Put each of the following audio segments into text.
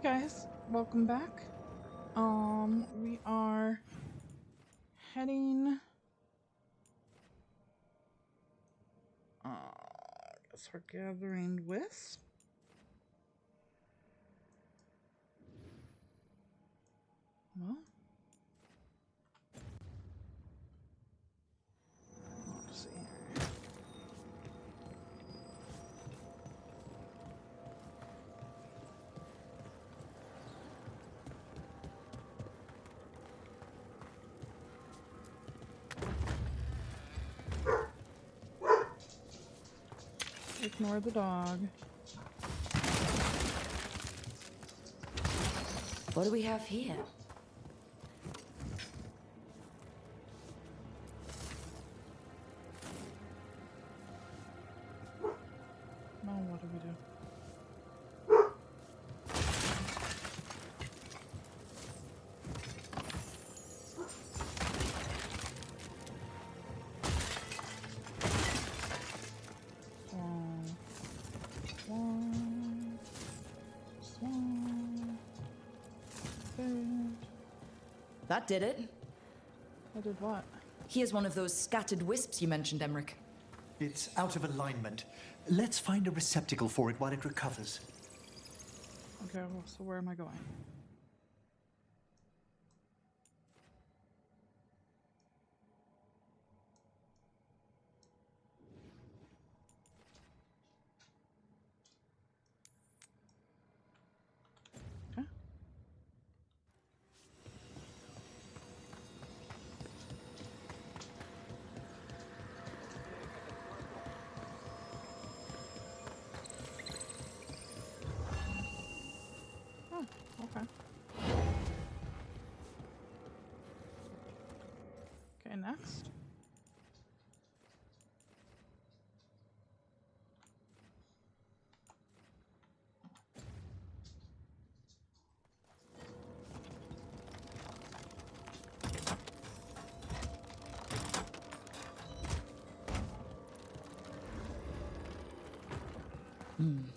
Guys, welcome back. We are heading I guess we're gathering wisp. Well, let's see here. Ignore the dog. What do we have here? Now what do we do? That did it. I did what? Here's one of those scattered wisps you mentioned, Emmerich. It's out of alignment. Let's find a receptacle for it while it recovers. Okay, well, so where am I going? Okay. Oh, okay. Okay, next.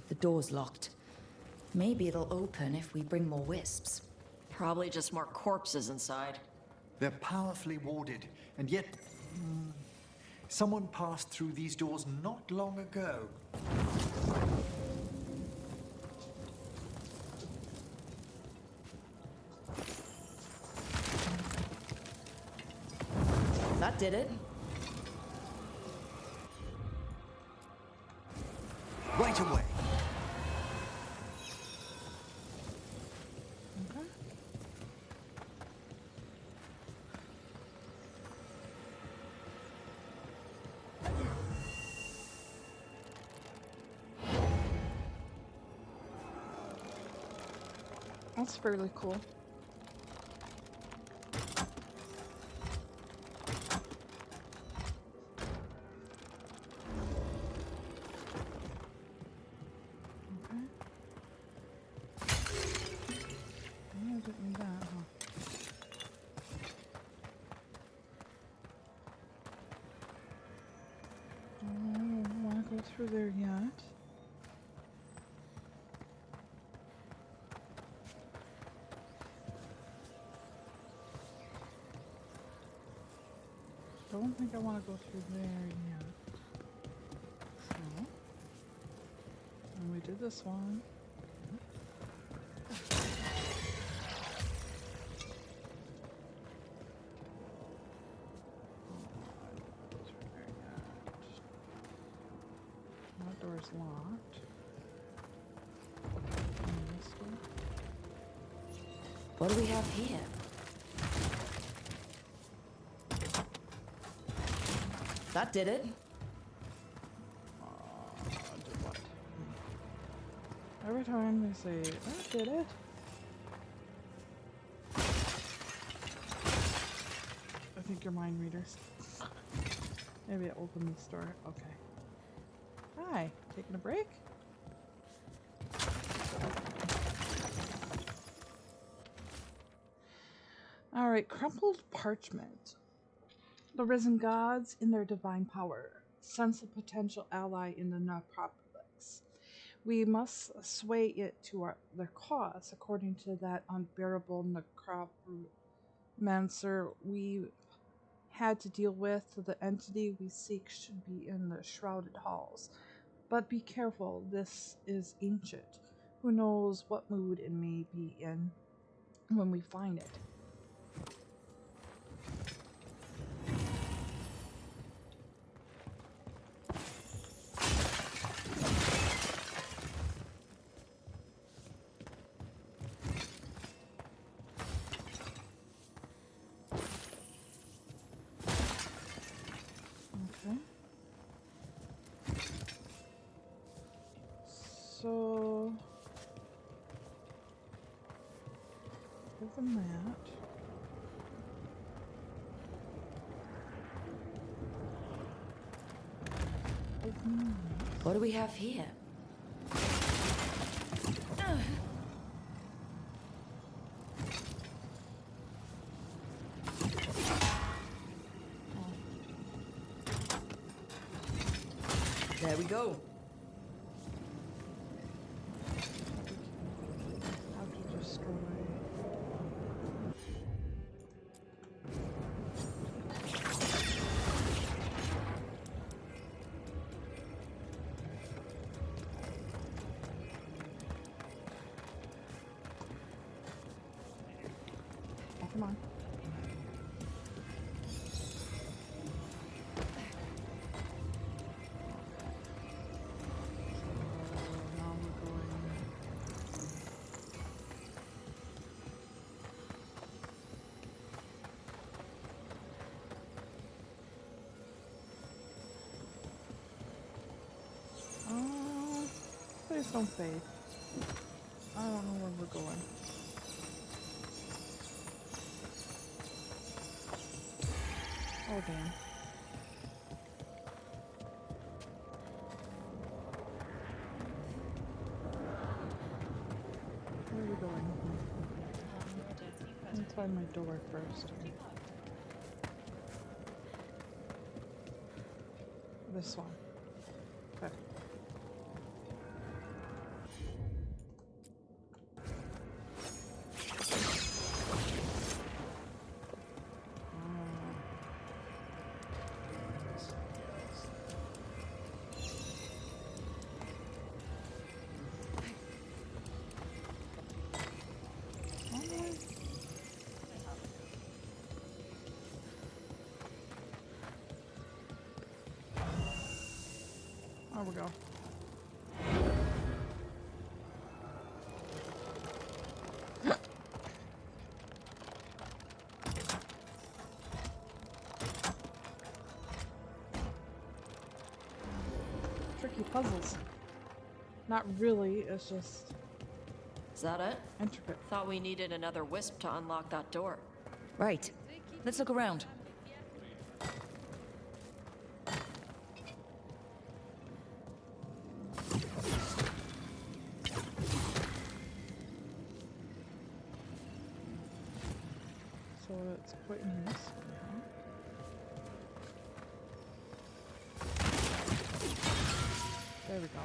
The door's locked. Maybe it'll open if we bring more wisps. Probably just more corpses inside. They're powerfully warded, and yet... someone passed through these doors not long ago. That did it. Right away. Okay. That's fairly cool. Okay. I didn't need that, huh? I don't want to go through there yet. Don't think I want to go through there yet. So, and we did this one. That door's locked. And this door. What do we have here? That did it. Did what? Every time they say, that did it. I think you're mind readers. Maybe I opened this door. Okay. Hi, taking a break? Alright, crumpled parchment. The risen gods, in their divine power, sense a potential ally in the necropolis. We must sway it to their cause, according to that unbearable necromancer we had to deal with. The entity we seek should be in the shrouded halls. But be careful, this is ancient. Who knows what mood it may be in when we find it. Okay. So, give them that. Open this. What do we have here? There we go. How to destroy. Oh, come on. Now we're going. Please don't fade. I don't know where we're going. Oh damn. Where are we going? Let me find my door first. This one. Okay. There we go. Tricky puzzles. Not really, it's just Is that it? intricate. Thought we needed another wisp to unlock that door. Right. Let's look around. So it's putting this. There we go.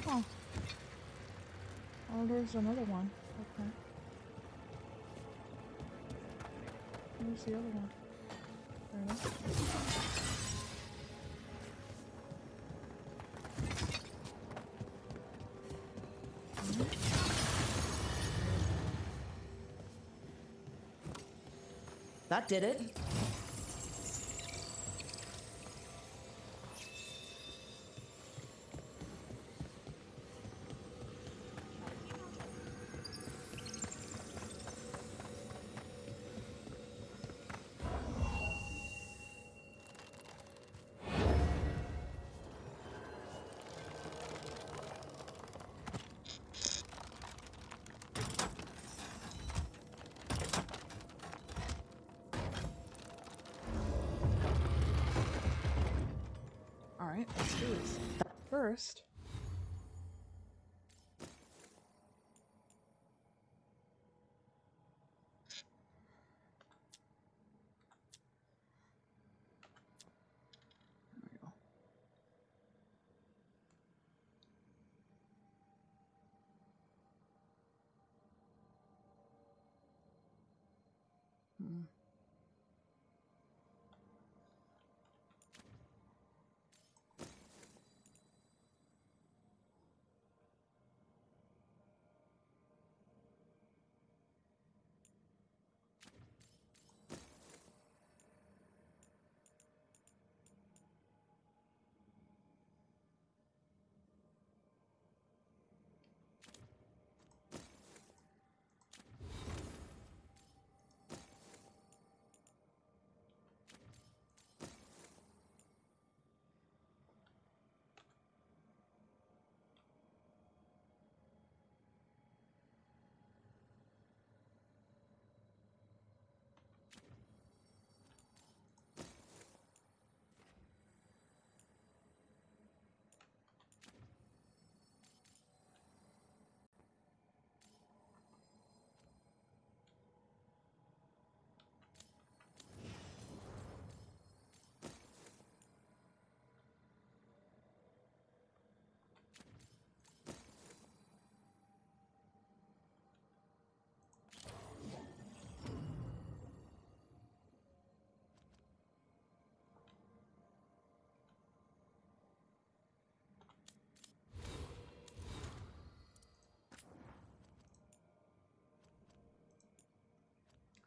Oh. Oh, there's another one. Okay. Where's the other one? There it is. That did it. first. There we go.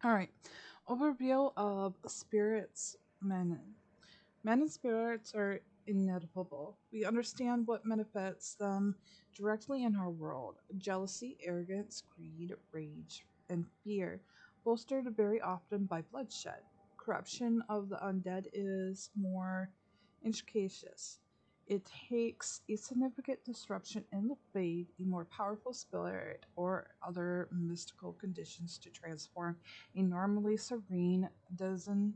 All right. Overview of spirits, men. Men and spirits are inevitable. We understand what manifests them directly in our world: jealousy, arrogance, greed, rage, and fear, bolstered very often by bloodshed. Corruption of the undead is more intricacious. It takes a significant disruption in the faith, a more powerful spirit, or other mystical conditions to transform a normally serene dozen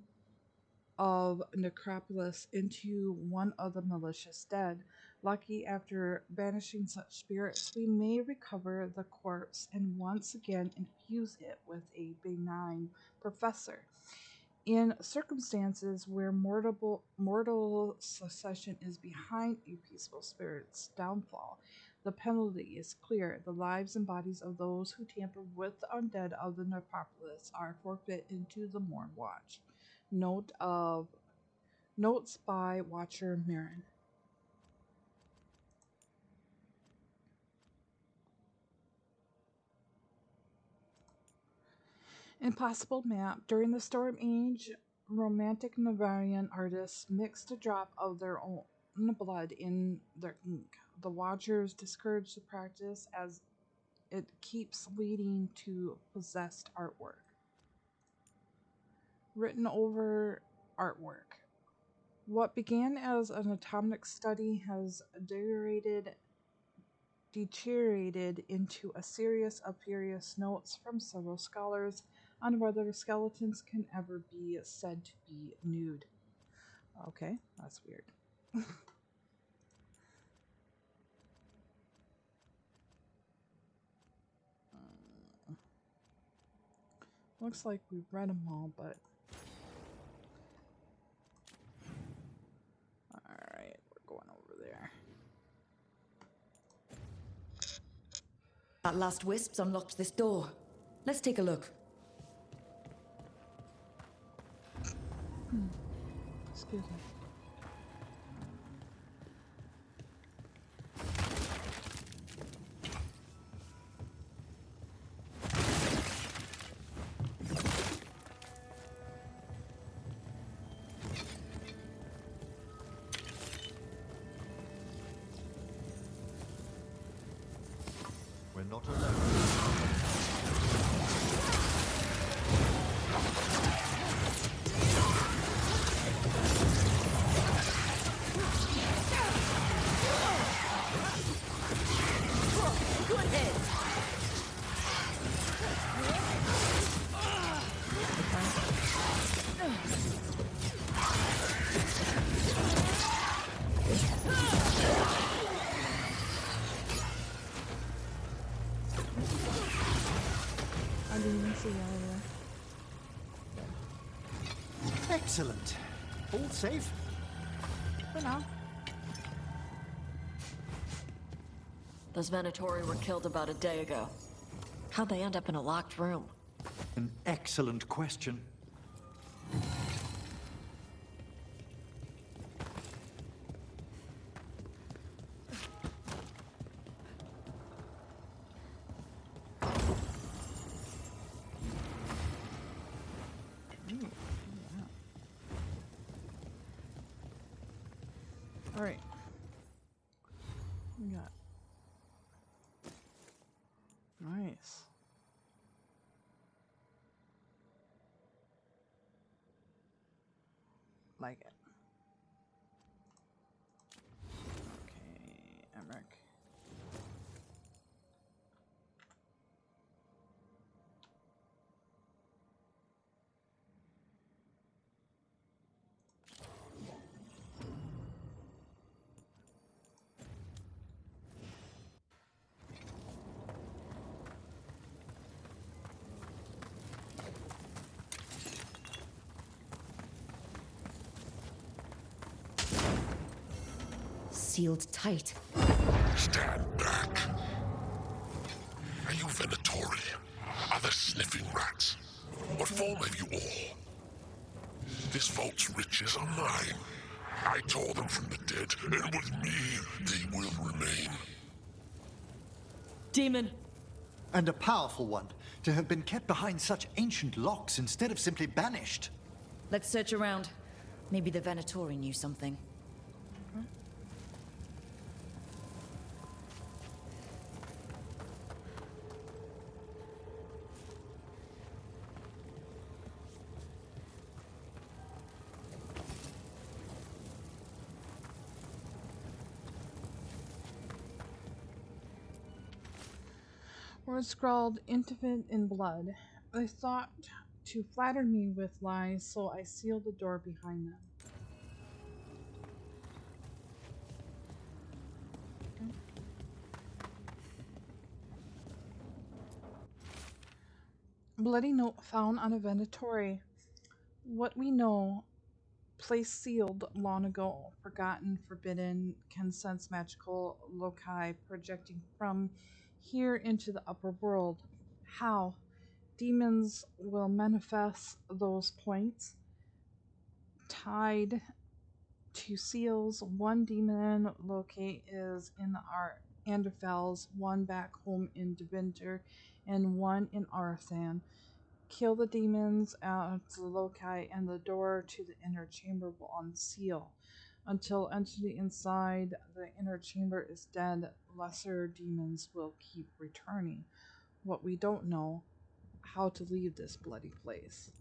of necropolis into one of the malicious dead. Lucky, after banishing such spirits, we may recover the corpse and once again infuse it with a benign professor. In circumstances where mortal succession is behind a peaceful spirit's downfall, the penalty is clear. The lives and bodies of those who tamper with the undead of the necropolis are forfeit into the Morn Watch. Notes by Watcher Marin. Impossible map. During the Storm Age, romantic Navarrian artists mixed a drop of their own blood in their ink. The Watchers discourage the practice as it keeps leading to possessed artwork. Written over artwork. What began as an atomic study has deteriorated into a series of furious notes from several scholars on whether skeletons can ever be said to be nude. Okay, that's weird. Looks like we've read them all, but... Alright, we're going over there. That last wisp's unlocked this door. Let's take a look. Excuse me. We're not alone. I didn't even see that either. Excellent. All safe? For now. Those Venatori were killed about a day ago. How'd they end up in a locked room? An excellent question. All right. We got. Nice. Like it. Okay, Emmerich. Sealed tight. Stand back. Are you Venatori? Are there sniffing rats? What form have you all? This vault's riches are mine. I tore them from the dead, and with me, they will remain. Demon! And a powerful one, to have been kept behind such ancient locks instead of simply banished. Let's search around. Maybe the Venatori knew something. Words scrawled intimate in blood. They thought to flatter me with lies, so I sealed the door behind them. Okay. Bloody note found on a Venatori. What we know, place sealed long ago, forgotten, forbidden, can sense magical loci projecting from here into the upper world. How? Demons will manifest those points tied to seals. One demon locate is in the Anderfels, one back home in Deventer, and one in Arthan. Kill the demons at the loci, and the door to the inner chamber will unseal. Until entity inside the inner chamber is dead, lesser demons will keep returning. What we don't know, how to leave this bloody place.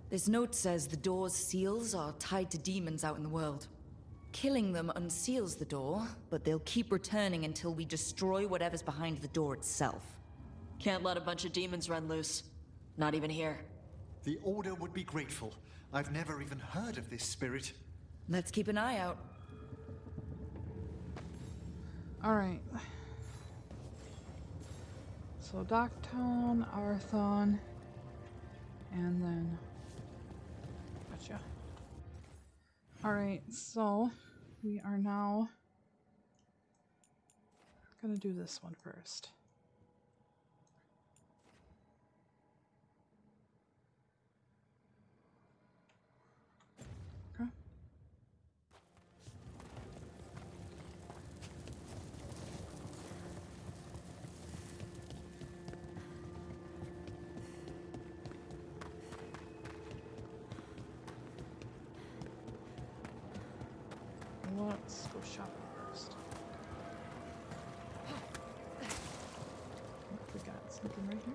This note says the door's seals are tied to demons out in the world. Killing them unseals the door, but they'll keep returning until we destroy whatever's behind the door itself. Can't let a bunch of demons run loose. Not even here. The Order would be grateful. I've never even heard of this spirit. Let's keep an eye out. Alright. So Docton, Arthon, and then... Gotcha. Alright, so we are now gonna do this one first. Okay. Let's go shopping first. We got something right here.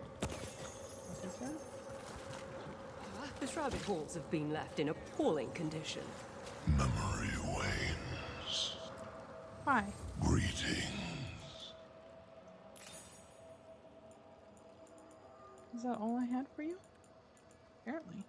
What is that? The shrouded halls have been left in appalling condition. Memory wanes. Why? Greetings. Is that all I had for you? Apparently.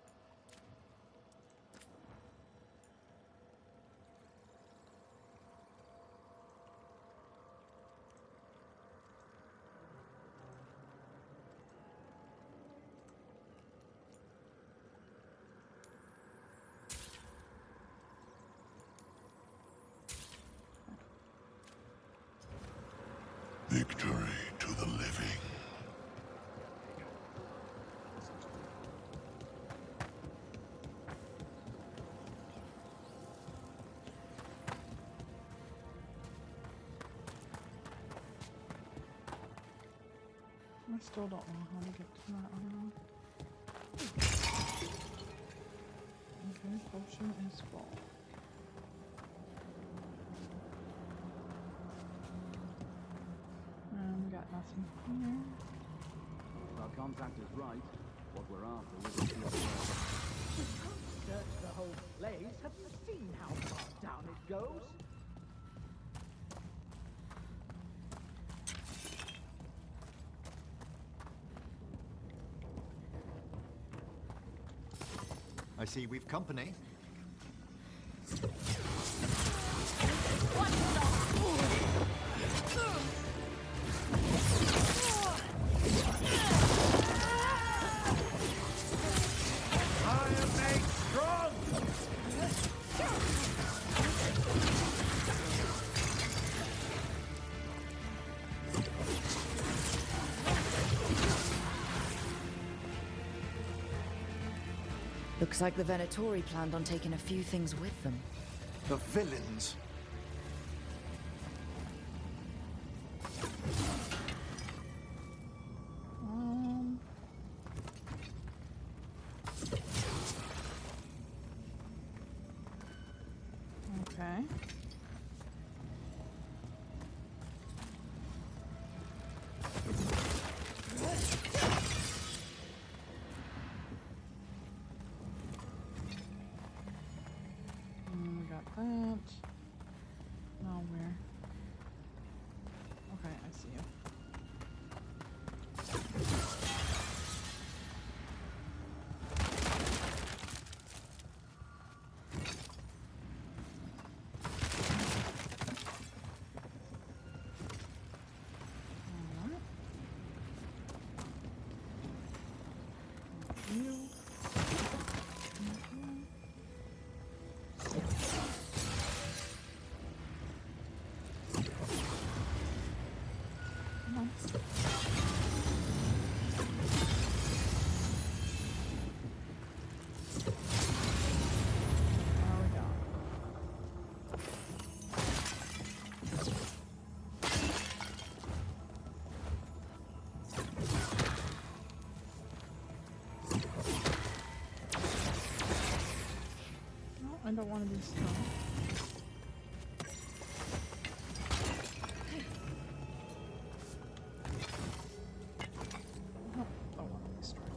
Victory to the living. I still don't know how to get to that one. Okay, potion is full. And we got nothing here. If our contact is right, what we're after is a pure You can't search the whole place. Have you seen how far down it goes? I see we've company. I am made strong! Looks like the Venatori planned on taking a few things with them. The villains. Okay. We got that. Now where? Okay, I see you. Alright. You. I don't want to be strong. No, don't want to be strong.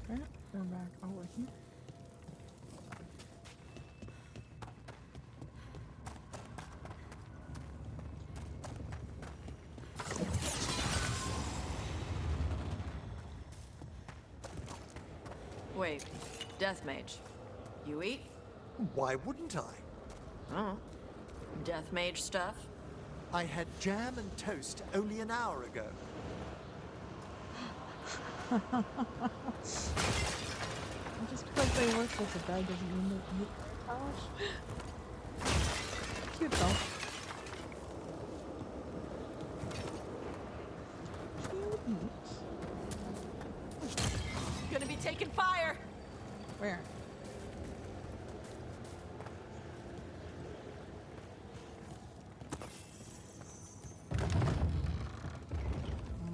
Okay, we're back over here. Wait, Death Mage. You eat? Why wouldn't I? Oh. Death Mage stuff? I had jam and toast only an hour ago. Just because they work with a bag doesn't mean they eat polish. Cute though. Cute. Gonna be taking fire! Where?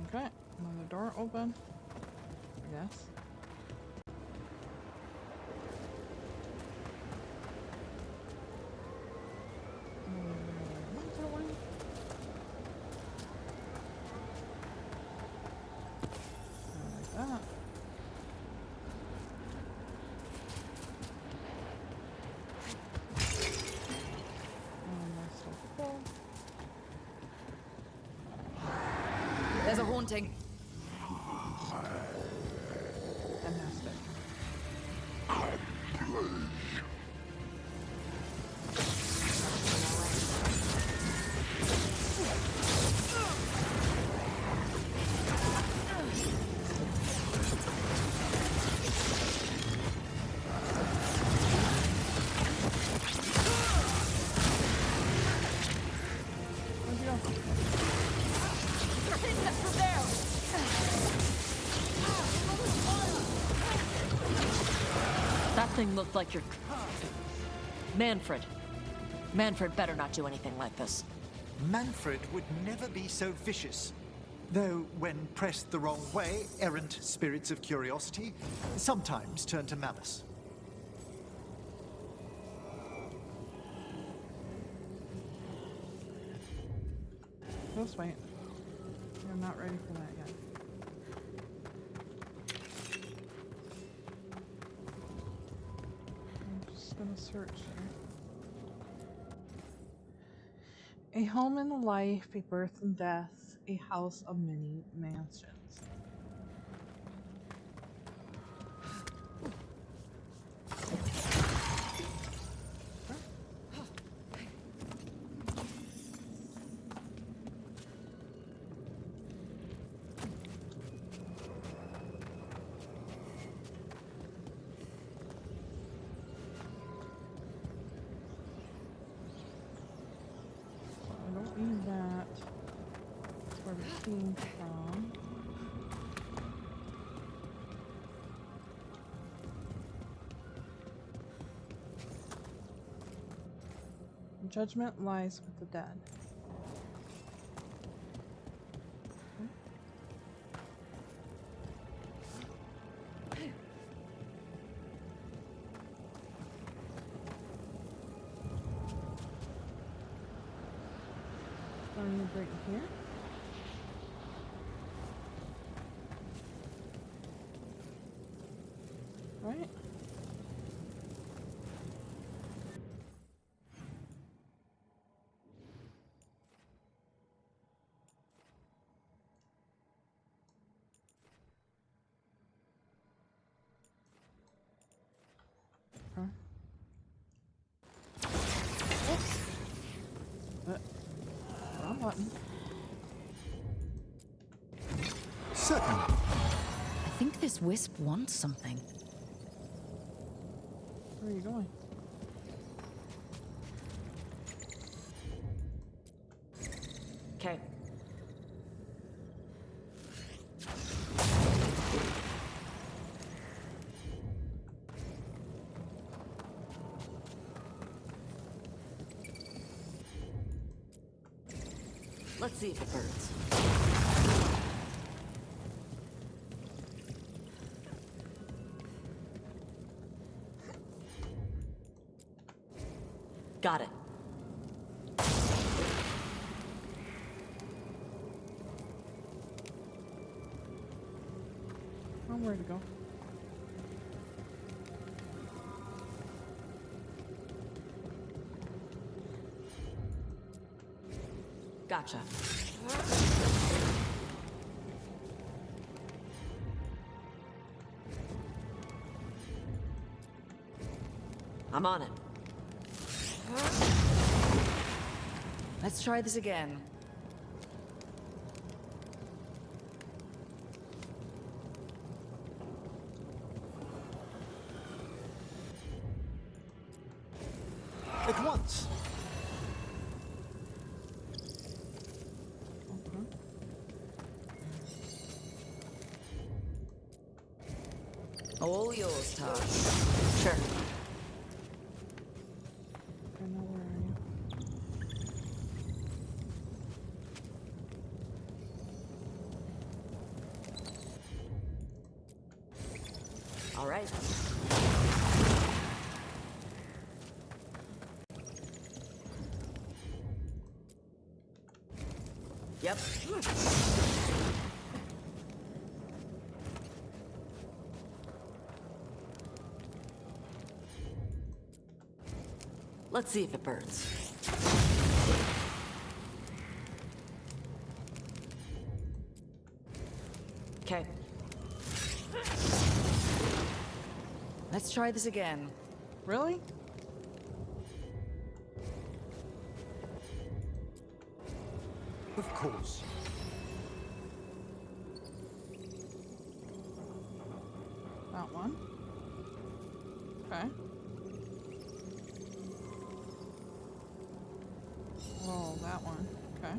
Okay, another door open. I guess. What's that one? Like that. And that's so full. There's a haunting. Fantastic. go. They're hitting us from there! That thing looked like your... Manfred. Manfred better not do anything like this. Manfred would never be so vicious. Though, when pressed the wrong way, errant spirits of curiosity sometimes turn to malice. Just wait. I'm not ready for that yet. I'm just gonna search here. A home and a life, a birth and death, a house of many mansions. I don't need that. That's where we came from. Judgment lies with the dead. Starting right here. Right? Okay. Oops. Wrong button. Certainly. I think this wisp wants something. Where are you going? Okay. Let's see if it burns. Got it. Where to go? Gotcha. I'm on it. Let's try this again. At once. All yours, Todd. Sure. I know where are you? All right. Yep. Let's see if it burns. Okay. Let's try this again. Really? Of course. That one. Okay. Oh, that one. Okay.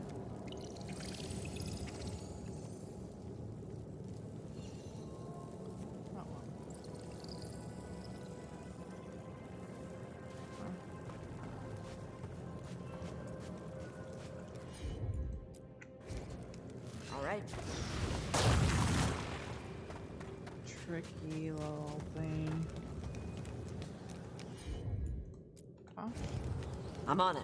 right? Tricky little thing. Huh? I'm on it.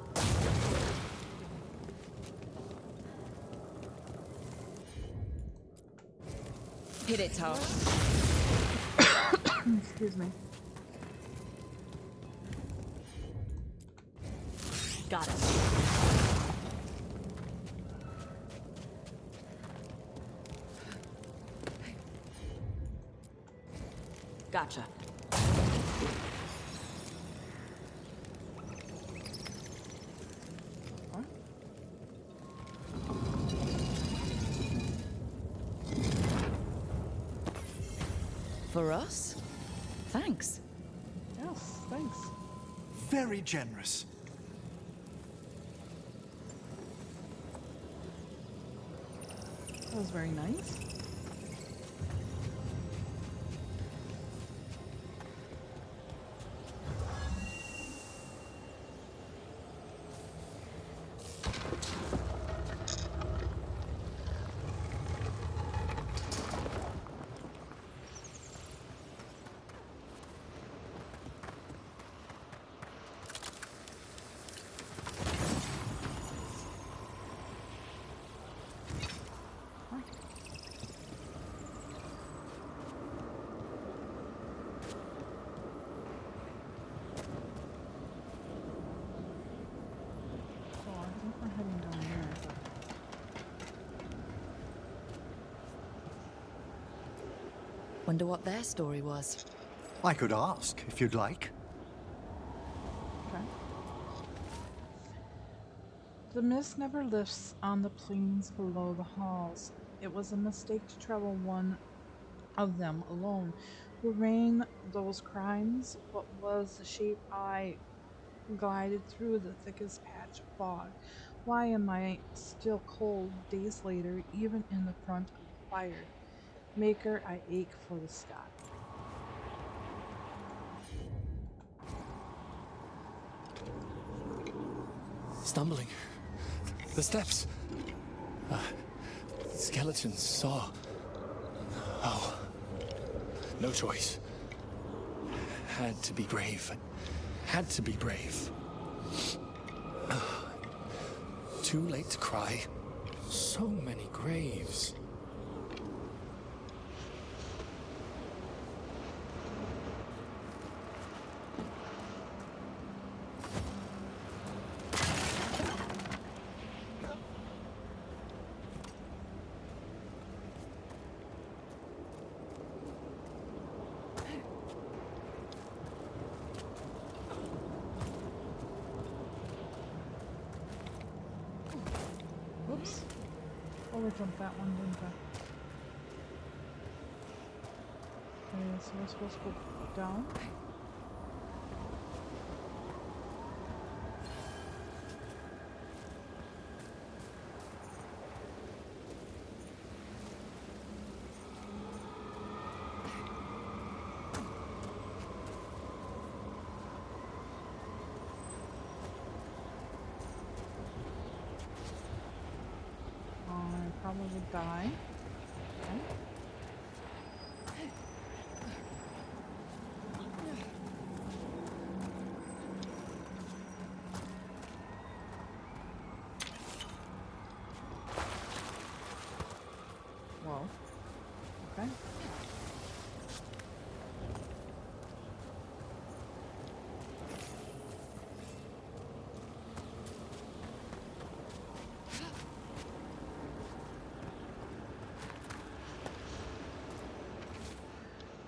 Hit it, Tower. Excuse me. Got it. Gotcha. Huh? For us? Thanks. Yes, thanks. Very generous. That was very nice. So I think we're heading down there. Wonder what their story was. I could ask, if you'd like. Okay. The mist never lifts on the plains below the halls. It was a mistake to travel one of them alone. Who ran those crimes? What was the shape I glided through the thickest patch of fog? Why am I still cold days later, even in the front of the fire? Maker, I ache for the sky. Stumbling. The steps. Skeletons saw. Oh. No choice. Had to be brave. Had to be brave. Too late to cry. So many graves. Whoops. Overjumped that one, didn't I? Okay, so we're supposed to go down. I probably would die. Okay. Whoa. Okay.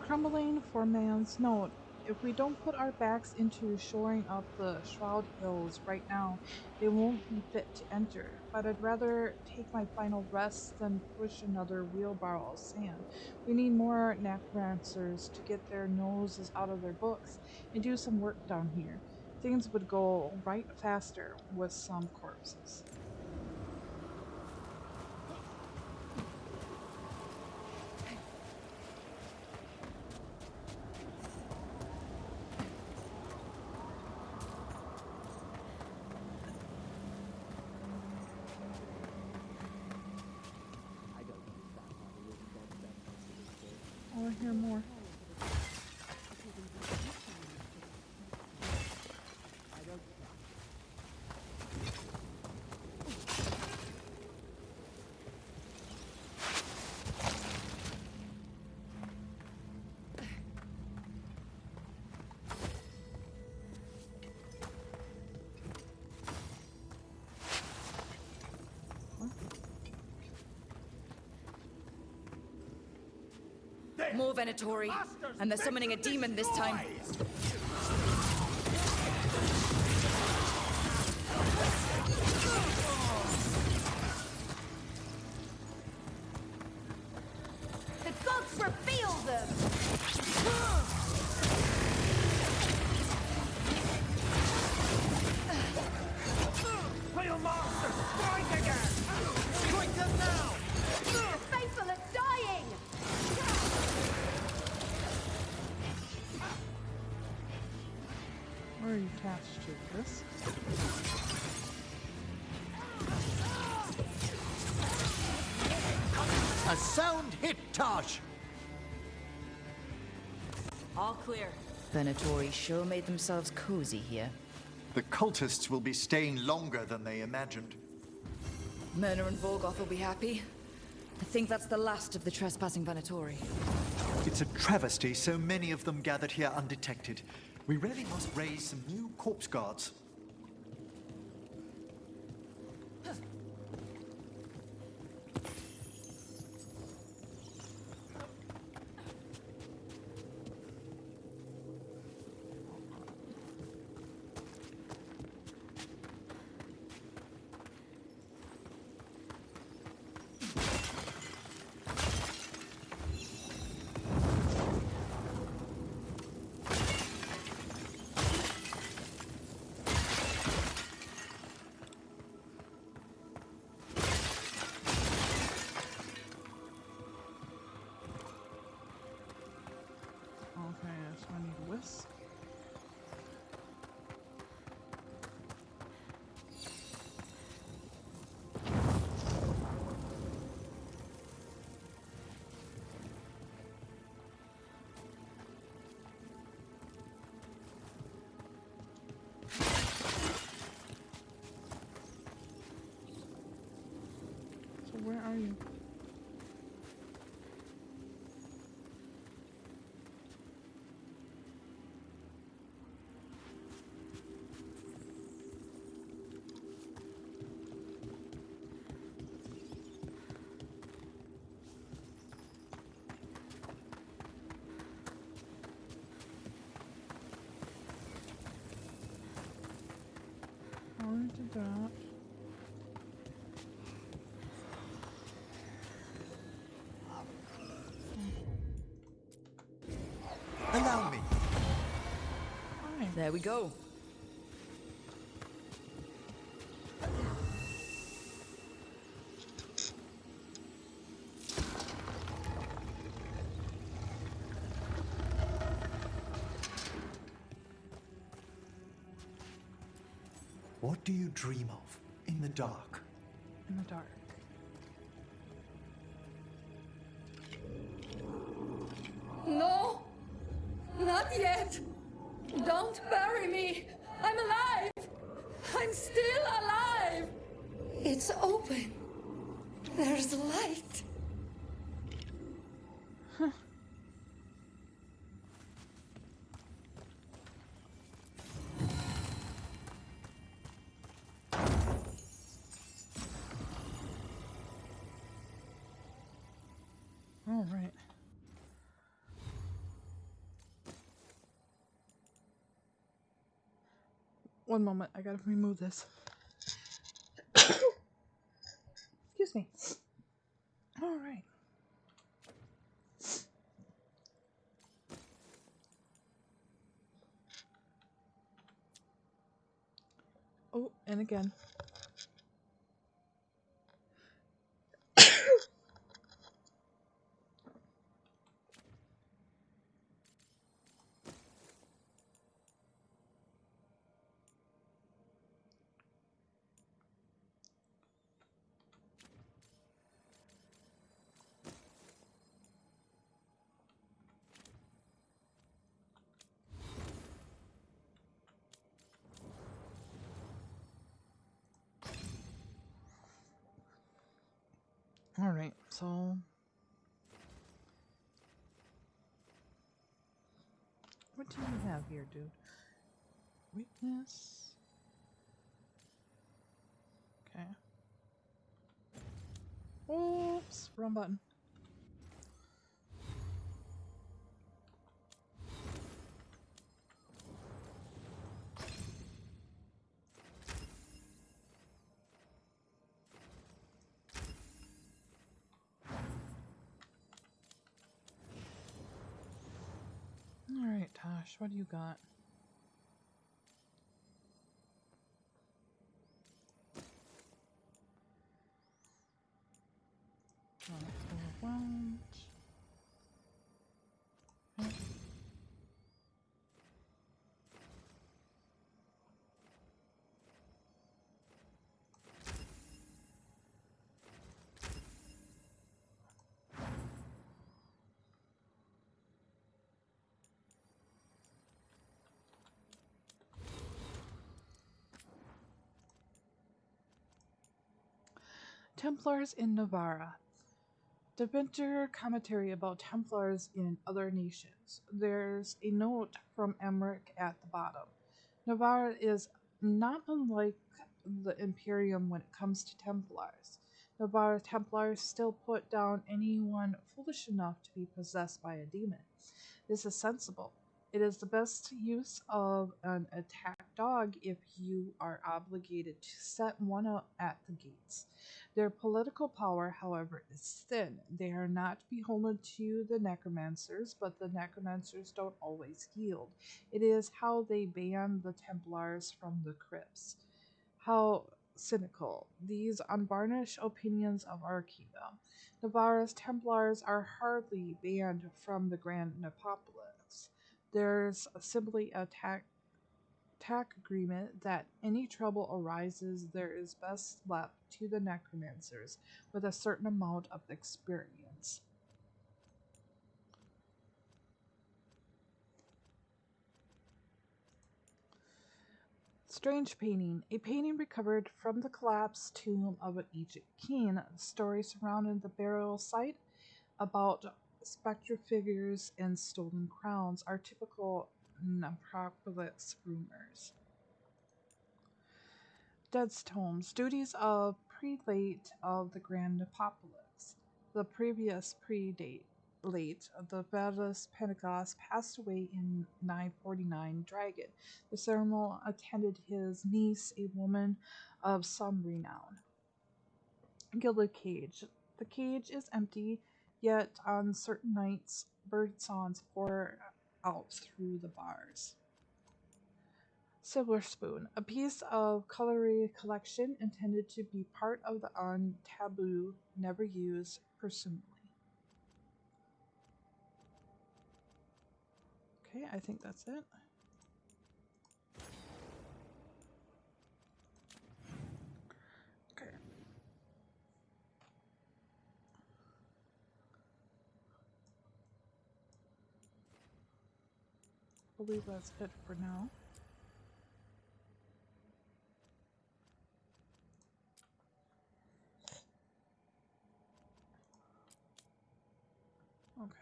Crumbling for man's note. If we don't put our backs into shoring up the Shroud Hills right now, they won't be fit to enter. But I'd rather take my final rest than push another wheelbarrow of sand. We need more necromancers to get their noses out of their books and do some work down here. Things would go right faster with some corpses. I don't want to hear more. More Venatori, and they're summoning a demon this time. The gods reveal them! Royal Master, strike again! Strike them now! The faithful are dying! Where are you cast to this? A sound hit, Tosh! All clear. Venatori sure made themselves cozy here. The cultists will be staying longer than they imagined. Myrna and Veilgaurd will be happy. I think that's the last of the trespassing Venatori. It's a travesty so many of them gathered here undetected. We really must raise some new corpse guards. Okay, so I need a whisk. So where are you? Already did that. Allow me. Fine. There we go. What do you dream of in the dark? In the dark. No! Not yet! Don't bury me! I'm alive! I'm still alive! It's open. There's light. All right. One moment, I gotta remove this. Excuse me. All right. Oh, and again. Alright, so what do you have here, dude? Weakness. Okay. Oops, wrong button. Alright, Tosh, what do you got? Overwhelmed. Okay. Templars in Navarra. The winter commentary about Templars in other nations. There's a note from Emmerich at the bottom. Navarra is not unlike the Imperium when it comes to Templars. Navarra Templars still put down anyone foolish enough to be possessed by a demon. This is sensible. It is the best use of an attack dog if you are obligated to set one up at the gates. Their political power, however, is thin. They are not beholden to the necromancers, but the necromancers don't always yield. It is how they ban the Templars from the crypts. How cynical. These unvarnished opinions of our kingdom. Navarra's Templars are hardly banned from the Grand Nepopolis. There's simply a tack agreement that any trouble arises there is best left to the necromancers with a certain amount of experience. Strange painting. A painting recovered from the collapsed tomb of an Egypt king. The story surrounding the burial site about spectral figures and stolen crowns are typical necropolis rumors. Dead's tombs. Duties of prelate of the Grand Nepopolis. The previous late, the Vedas Pentecost, passed away in 949 Dragon. The ceremony attended his niece, a woman of some renown. Gilded cage. The cage is empty, yet on certain nights, bird songs pour out through the bars. Silver spoon. A piece of cutlery collection intended to be part of the taboo, never used, presumably. Okay, I think that's it. Okay. I believe that's it for now. Okay.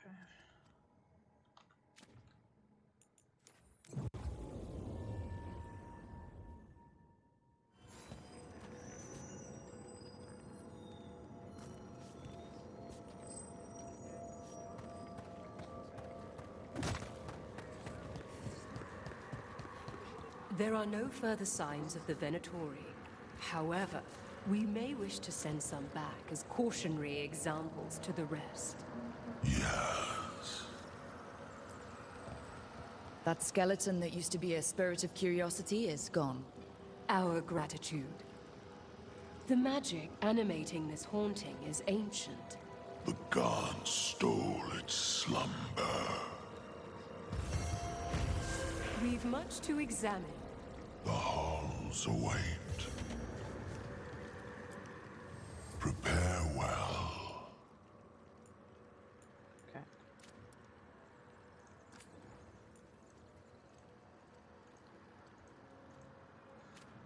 There are no further signs of the Venatori. However, we may wish to send some back as cautionary examples to the rest. Yes. That skeleton that used to be a spirit of curiosity is gone. Our gratitude. The magic animating this haunting is ancient. The gods stole its slumber. We've much to examine. The halls await. Prepare well. Okay.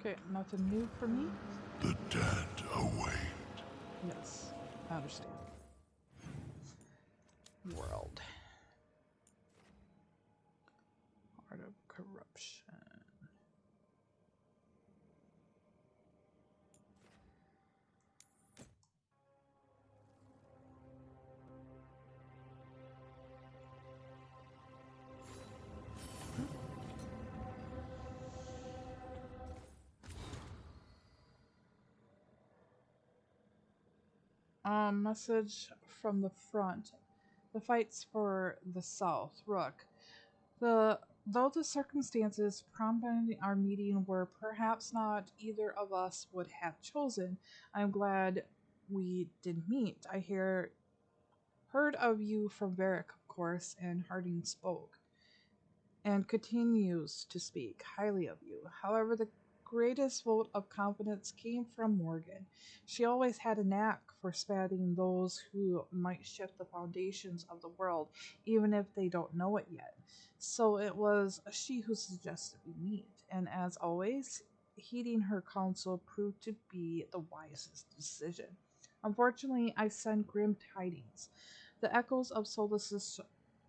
Okay, nothing new for me. The dead await. Yes. I understand. World. Art of corruption. Message from the front. The fight's for the South. Rook. Though the circumstances prompting our meeting were perhaps not either of us would have chosen, I'm glad we did meet. Heard of you from Varric, of course, and Harding spoke and continues to speak highly of you. However, the greatest vote of confidence came from Morgan. She always had a knack for spotting those who might shift the foundations of the world, even if they don't know it yet. So it was she who suggested we meet, and as always, heeding her counsel proved to be the wisest decision. Unfortunately, I send grim tidings. The echoes of Solus's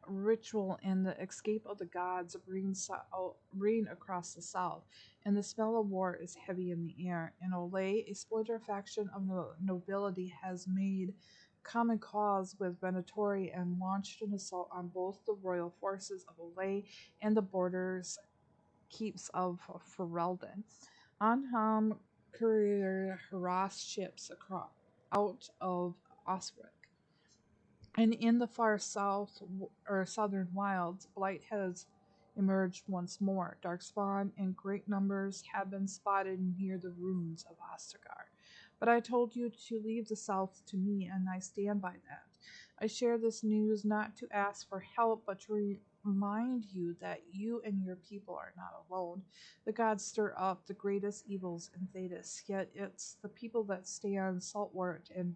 ritual and the escape of the gods ring across the south, and the smell of war is heavy in the air. In Olay, a splinter faction of the nobility has made common cause with Venatori and launched an assault on both the royal forces of Olay and the borders keeps of Ferelden. Anham courier harassed ships out of Osric. And in the far south or southern wilds, blight has emerged once more. Darkspawn in great numbers have been spotted near the ruins of Ostergar. But I told you to leave the south to me, and I stand by that. I share this news not to ask for help, but to remind you that you and your people are not alone. The gods stir up the greatest evils in Thedas, yet it's the people that stand stalwart and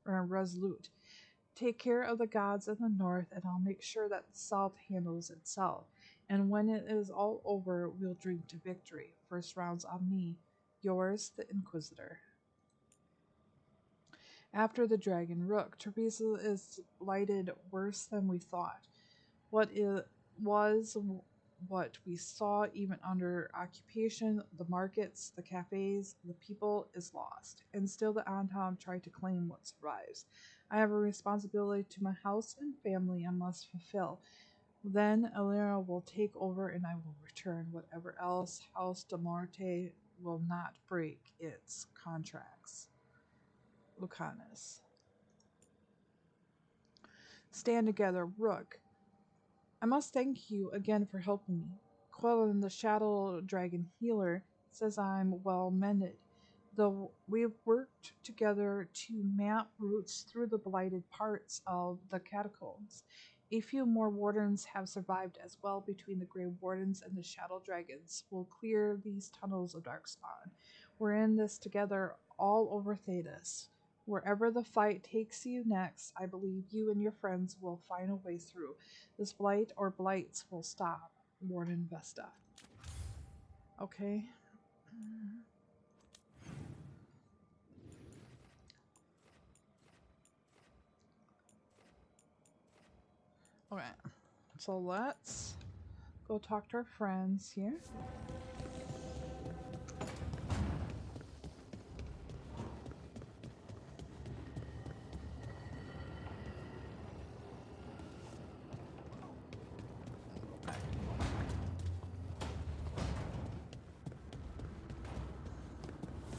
resolute. Take care of the gods in the north, and I'll make sure that the south handles itself. And when it is all over, we'll drink to victory. First round's on me. Yours, the Inquisitor. After the dragon Rook, Teresa is blighted worse than we thought. What we saw even under occupation, the markets, the cafes, the people is lost. And still the Anton try to claim what survives. I have a responsibility to my house and family I must fulfill. Then Elena will take over and I will return. Whatever else, House de Marte will not break its contracts. Lucanus. Stand together, Rook. I must thank you again for helping me. Quellen, the Shadow Dragon healer, says I'm well mended. Though we've worked together to map routes through the blighted parts of the catacombs. A few more wardens have survived as well. Between the Grey Wardens and the Shadow Dragons, we'll clear these tunnels of Darkspawn. We're in this together all over Thedas. Wherever the fight takes you next, I believe you and your friends will find a way through. This blight or blights will stop. Warden Vesta. Okay. Okay, so let's go talk to our friends here.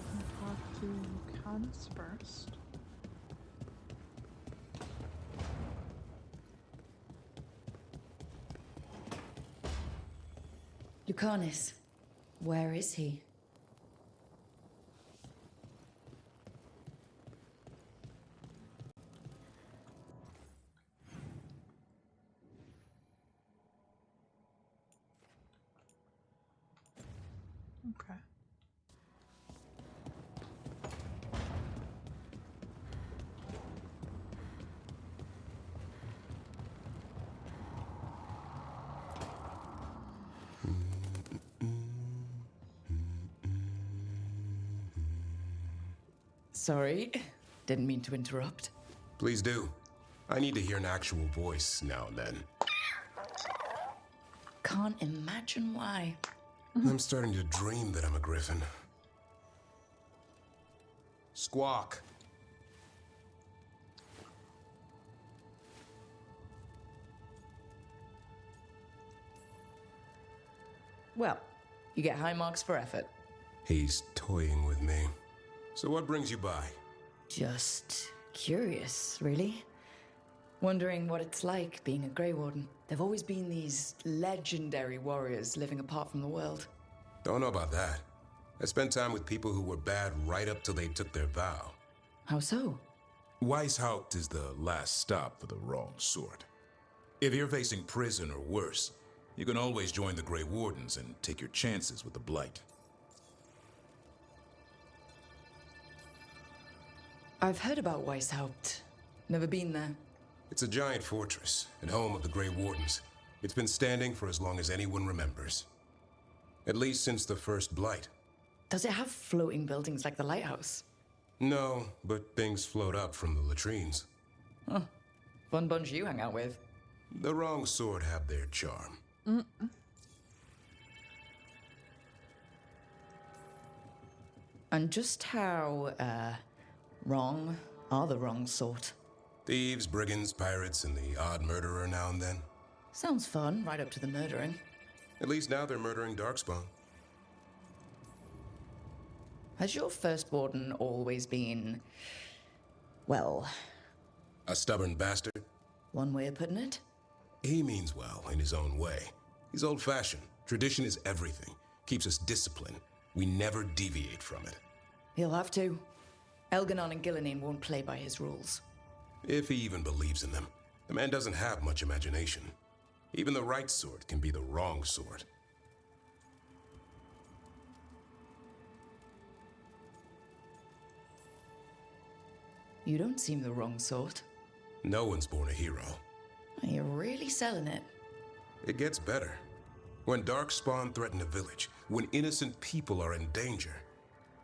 I'll talk to Lucanus first. Lucanus, where is he? Okay. Sorry. Didn't mean to interrupt. Please do. I need to hear an actual voice now and then. Can't imagine why. I'm starting to dream that I'm a griffin. Squawk. Well, you get high marks for effort. He's toying with me. So what brings you by? Just curious, really. Wondering what it's like being a Grey Warden. There've always been these legendary warriors living apart from the world. Don't know about that. I spent time with people who were bad right up till they took their vow. How so? Weishaupt is the last stop for the wrong sort. If you're facing prison or worse, you can always join the Grey Wardens and take your chances with the Blight. I've heard about Weishaupt. Never been there. It's a giant fortress and home of the Grey Wardens. It's been standing for as long as anyone remembers. At least since the first Blight. Does it have floating buildings like the lighthouse? No, but things float up from the latrines. Huh. Fun bunch you hang out with. The wrong sort have their charm. And just how, wrong are the wrong sort? Thieves, brigands, pirates, and the odd murderer now and then. Sounds fun, right up to the murdering. At least now they're murdering Darkspawn. Has your first warden always been, well... A stubborn bastard? One way of putting it? He means well in his own way. He's old-fashioned. Tradition is everything. Keeps us disciplined. We never deviate from it. He'll have to. Elganon and Gillenine won't play by his rules. If he even believes in them. The man doesn't have much imagination. Even the right sort can be the wrong sort. You don't seem the wrong sort. No one's born a hero. You're really selling it. It gets better. When Darkspawn threaten a village, when innocent people are in danger,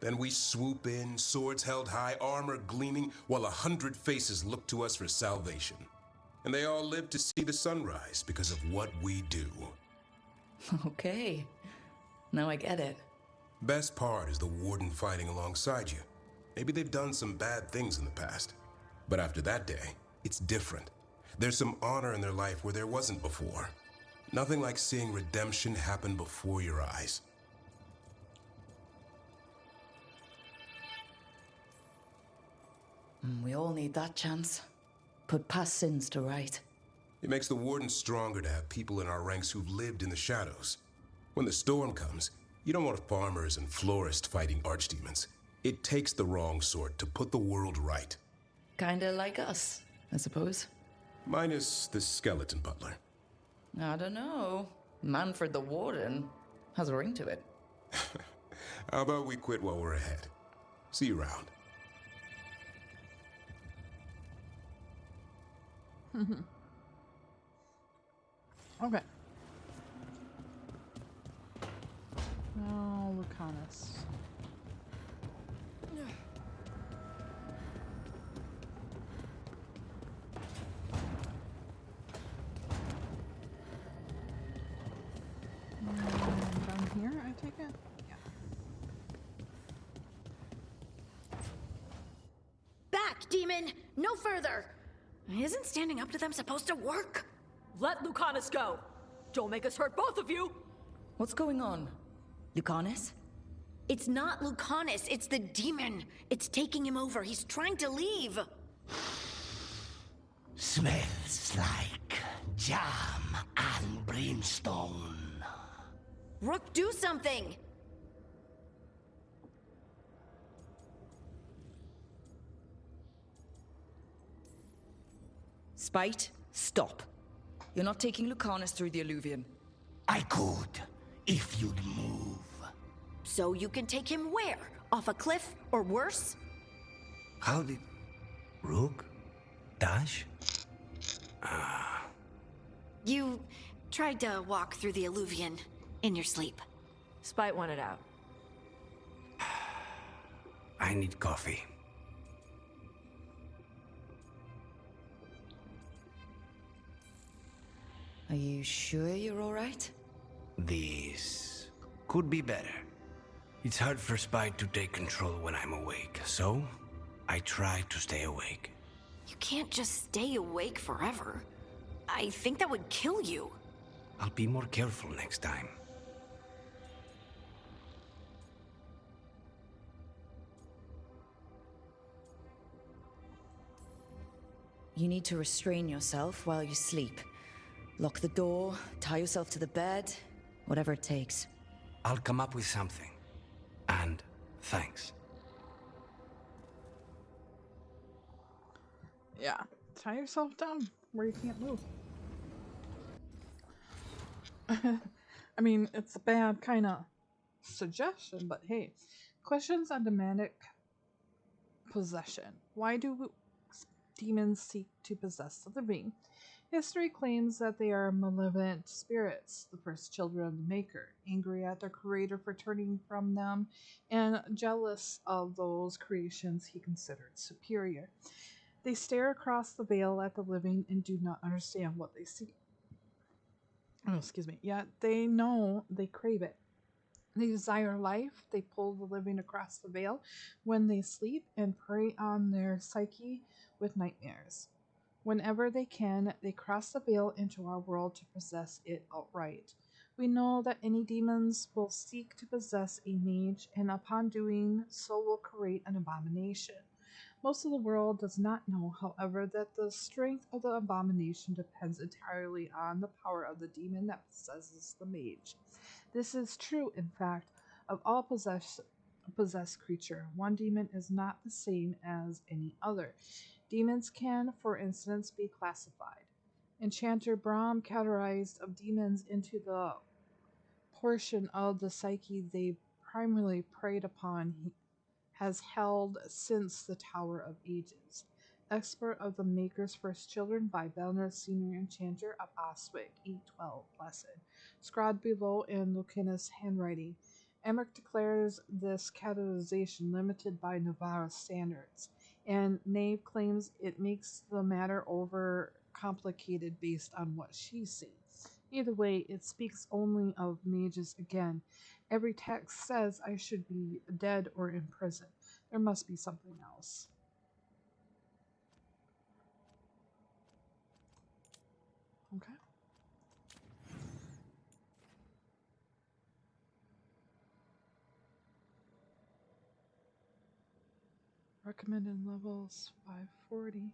then we swoop in, swords held high, armor gleaming, while 100 faces look to us for salvation. And they all live to see the sunrise because of what we do. Okay. Now I get it. Best part is the warden fighting alongside you. Maybe they've done some bad things in the past. But after that day, it's different. There's some honor in their life where there wasn't before. Nothing like seeing redemption happen before your eyes. We all need that chance. Put past sins to right. It makes the warden stronger to have people in our ranks who've lived in the shadows. When the storm comes, you don't want farmers and florists fighting archdemons. It takes the wrong sort to put the world right. Kinda like us, I suppose. Minus the skeleton butler. I don't know. Manfred the Warden has a ring to it. How about we quit while we're ahead? See you around. Okay. Now, Lucanus. Down here, I take it? Yeah. Back, demon! No further! Isn't standing up to them supposed to work? Let Lucanus go! Don't make us hurt both of you! What's going on? Lucanus? It's not Lucanus, it's the demon. It's taking him over. He's trying to leave. Smells like jam and brimstone. Rook, do something! Spite, stop. You're not taking Lucanus through the Alluvian. I could, if you'd move. So you can take him where? Off a cliff, or worse? How did... Rook? Dash? You tried to walk through the Alluvian in your sleep. Spite wanted out. I need coffee. Are you sure you're alright? This could be better. It's hard for Spite to take control when I'm awake, so I try to stay awake. You can't just stay awake forever. I think that would kill you. I'll be more careful next time. You need to restrain yourself while you sleep. Lock the door, tie yourself to the bed, whatever it takes. I'll come up with something. And thanks. Yeah, tie yourself down where you can't move. I mean, it's a bad kind of suggestion, but hey. Questions on demonic possession. Why do demons seek to possess the living? History claims that they are malevolent spirits, the first children of the Maker, angry at their creator for turning from them, and jealous of those creations he considered superior. They stare across the veil at the living and do not understand what they see. Oh, excuse me. Yet they know they crave it. They desire life. They pull the living across the veil when they sleep and prey on their psyche with nightmares. Whenever they can, they cross the veil into our world to possess it outright. We know that any demons will seek to possess a mage, and upon doing so will create an abomination. Most of the world does not know, however, that the strength of the abomination depends entirely on the power of the demon that possesses the mage. This is true, in fact, of all possessed creature. One demon is not the same as any other. Demons can, for instance, be classified. Enchanter Brahm categorized of demons into the portion of the psyche they primarily preyed upon has held since the Tower of Ages. Expert of the Maker's First Children by Belner, Senior Enchanter of Oswick, 812, Blessed. Scrawled below in Lucanus' handwriting. Emmerich declares this categorization limited by Navarra standards, and Nave claims it makes the matter over complicated based on what she's seen. Either way, it speaks only of mages again. Every text says I should be dead or in prison. There must be something else. Okay. Recommended levels 540.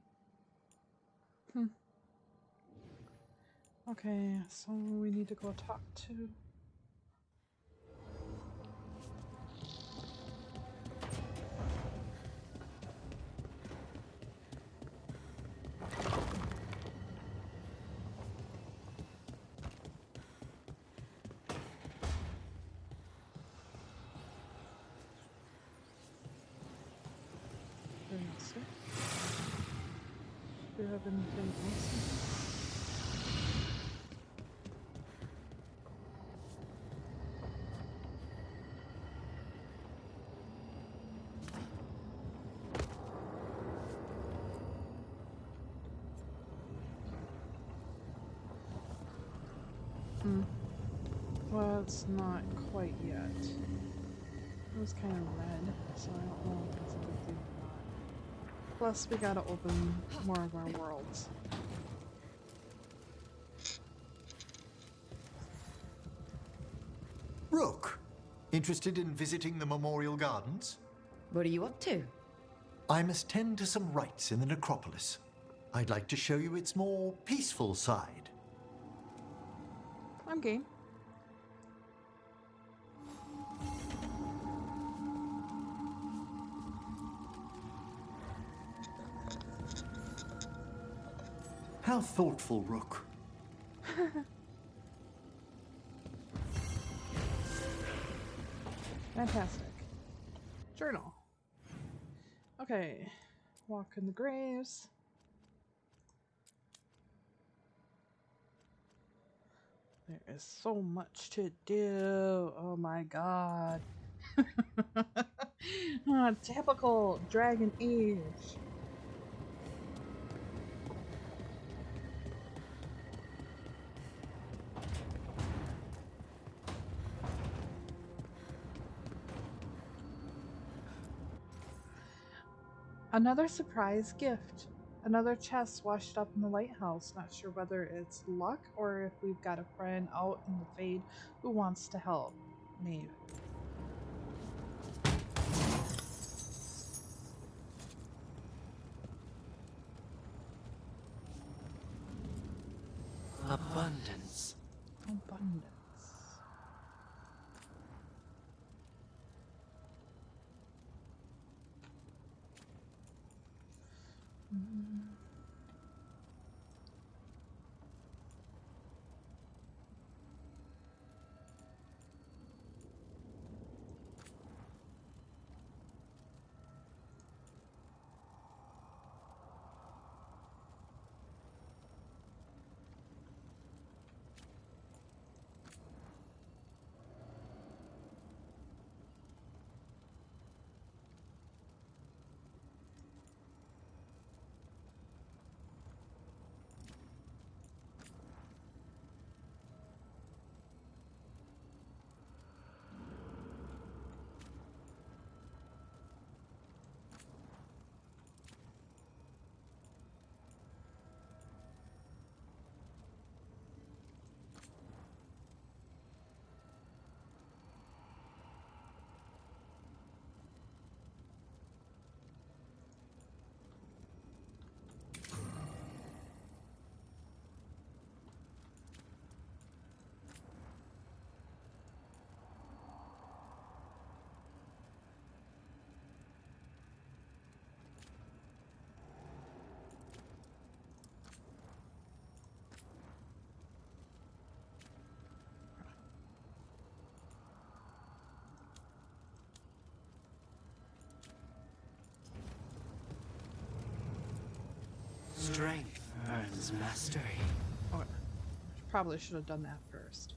Okay, so we need to go talk to... Do you have anything else? Well, it's not quite yet. It was kind of red, so I don't know if that's a good thing or not. Plus, we gotta open more of our worlds. Rook, interested in visiting the Memorial Gardens? What are you up to? I must tend to some rites in the necropolis. I'd like to show you its more peaceful side. I'm game. How thoughtful, Rook. Fantastic. Journal. Okay. Walk in the graves. There is so much to do. Oh my god. Typical Dragon Age. Another surprise gift. Another chest washed up in the lighthouse. Not sure whether it's luck or if we've got a friend out in the Fade who wants to help. Maybe. Abundance. Abundance. Strength earns mastery. Oh, probably should have done that first.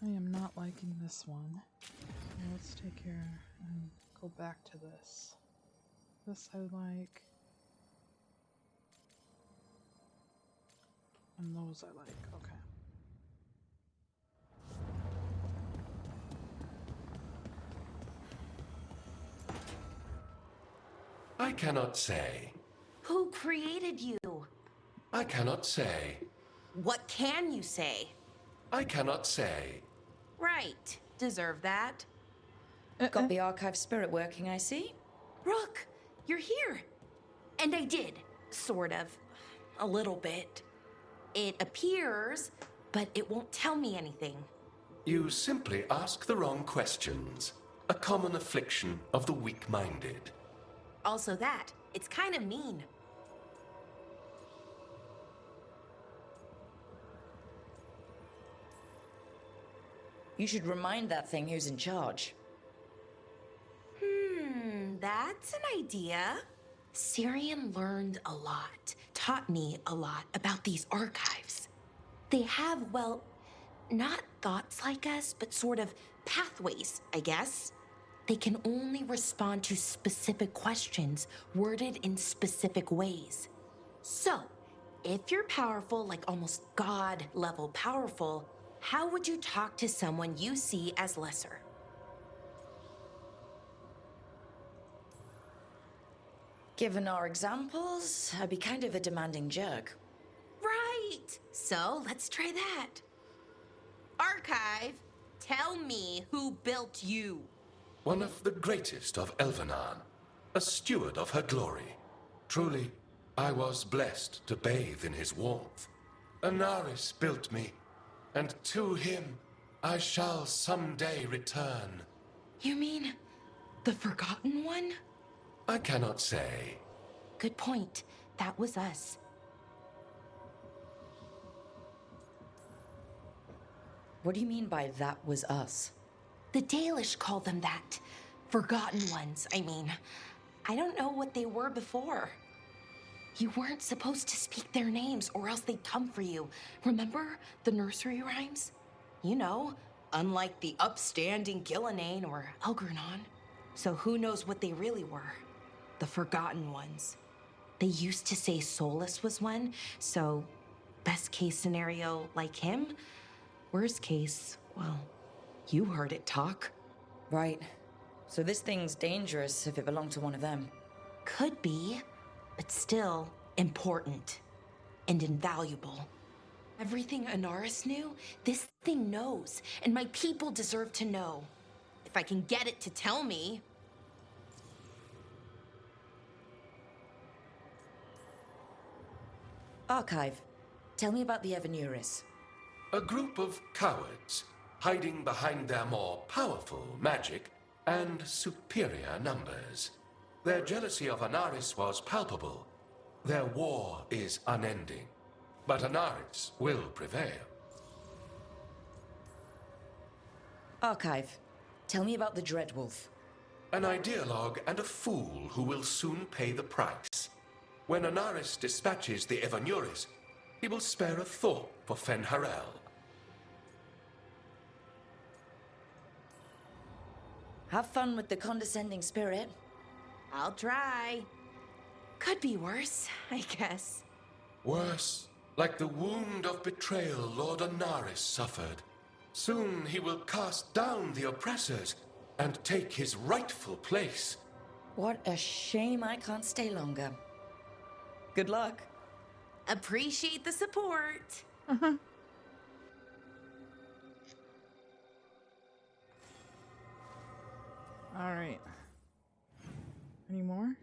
I am not liking this one. Let's take care and go back to this. This I like. And those I like. Okay. I cannot say. Who created you? I cannot say. What can you say? I cannot say. Right. Deserve that. Got the archive spirit working, I see. Rook, you're here. And I did. Sort of. A little bit. It appears, but it won't tell me anything. You simply ask the wrong questions. A common affliction of the weak-minded. Also that. It's kind of mean. You should remind that thing who's in charge. That's an idea. Syrian learned a lot, taught me a lot about these archives. They have, well, not thoughts like us, but sort of pathways, I guess. They can only respond to specific questions worded in specific ways. So, if you're powerful, like almost God-level powerful, how would you talk to someone you see as lesser? Given our examples, I'd be kind of a demanding jerk. Right! So, let's try that. Archive, tell me who built you. One of the greatest of Elvenar. a steward of her glory. Truly, I was blessed to bathe in his warmth. Anaris built me, and to him I shall someday return. You mean the Forgotten One? I cannot say. Good point. That was us. What do you mean by that was us? The Dalish call them that. Forgotten Ones, I mean. I don't know what they were before. You weren't supposed to speak their names or else they'd come for you. Remember the nursery rhymes? You know, unlike the upstanding Gillenane or Elgernon. So who knows what they really were? The Forgotten Ones. They used to say Solus was one, so best case scenario like him. Worst case, well, you heard it talk. Right. So this thing's dangerous if it belonged to one of them. Could be, but still important and invaluable. Everything Anaris knew, this thing knows, and my people deserve to know. If I can get it to tell me. Archive. Tell me about the Evanuris. A group of cowards, hiding behind their more powerful magic and superior numbers. Their jealousy of Anaris was palpable. Their war is unending. But Anaris will prevail. Archive. Tell me about the Dreadwolf. An ideologue and a fool who will soon pay the price. When Anaris dispatches the Evanuris, he will spare a thought for Fen'Harel. Have fun with the condescending spirit. I'll try. Could be worse, I guess. Worse, like the wound of betrayal Lord Anaris suffered. Soon he will cast down the oppressors and take his rightful place. What a shame I can't stay longer. Good luck. Appreciate the support. All right. Any more?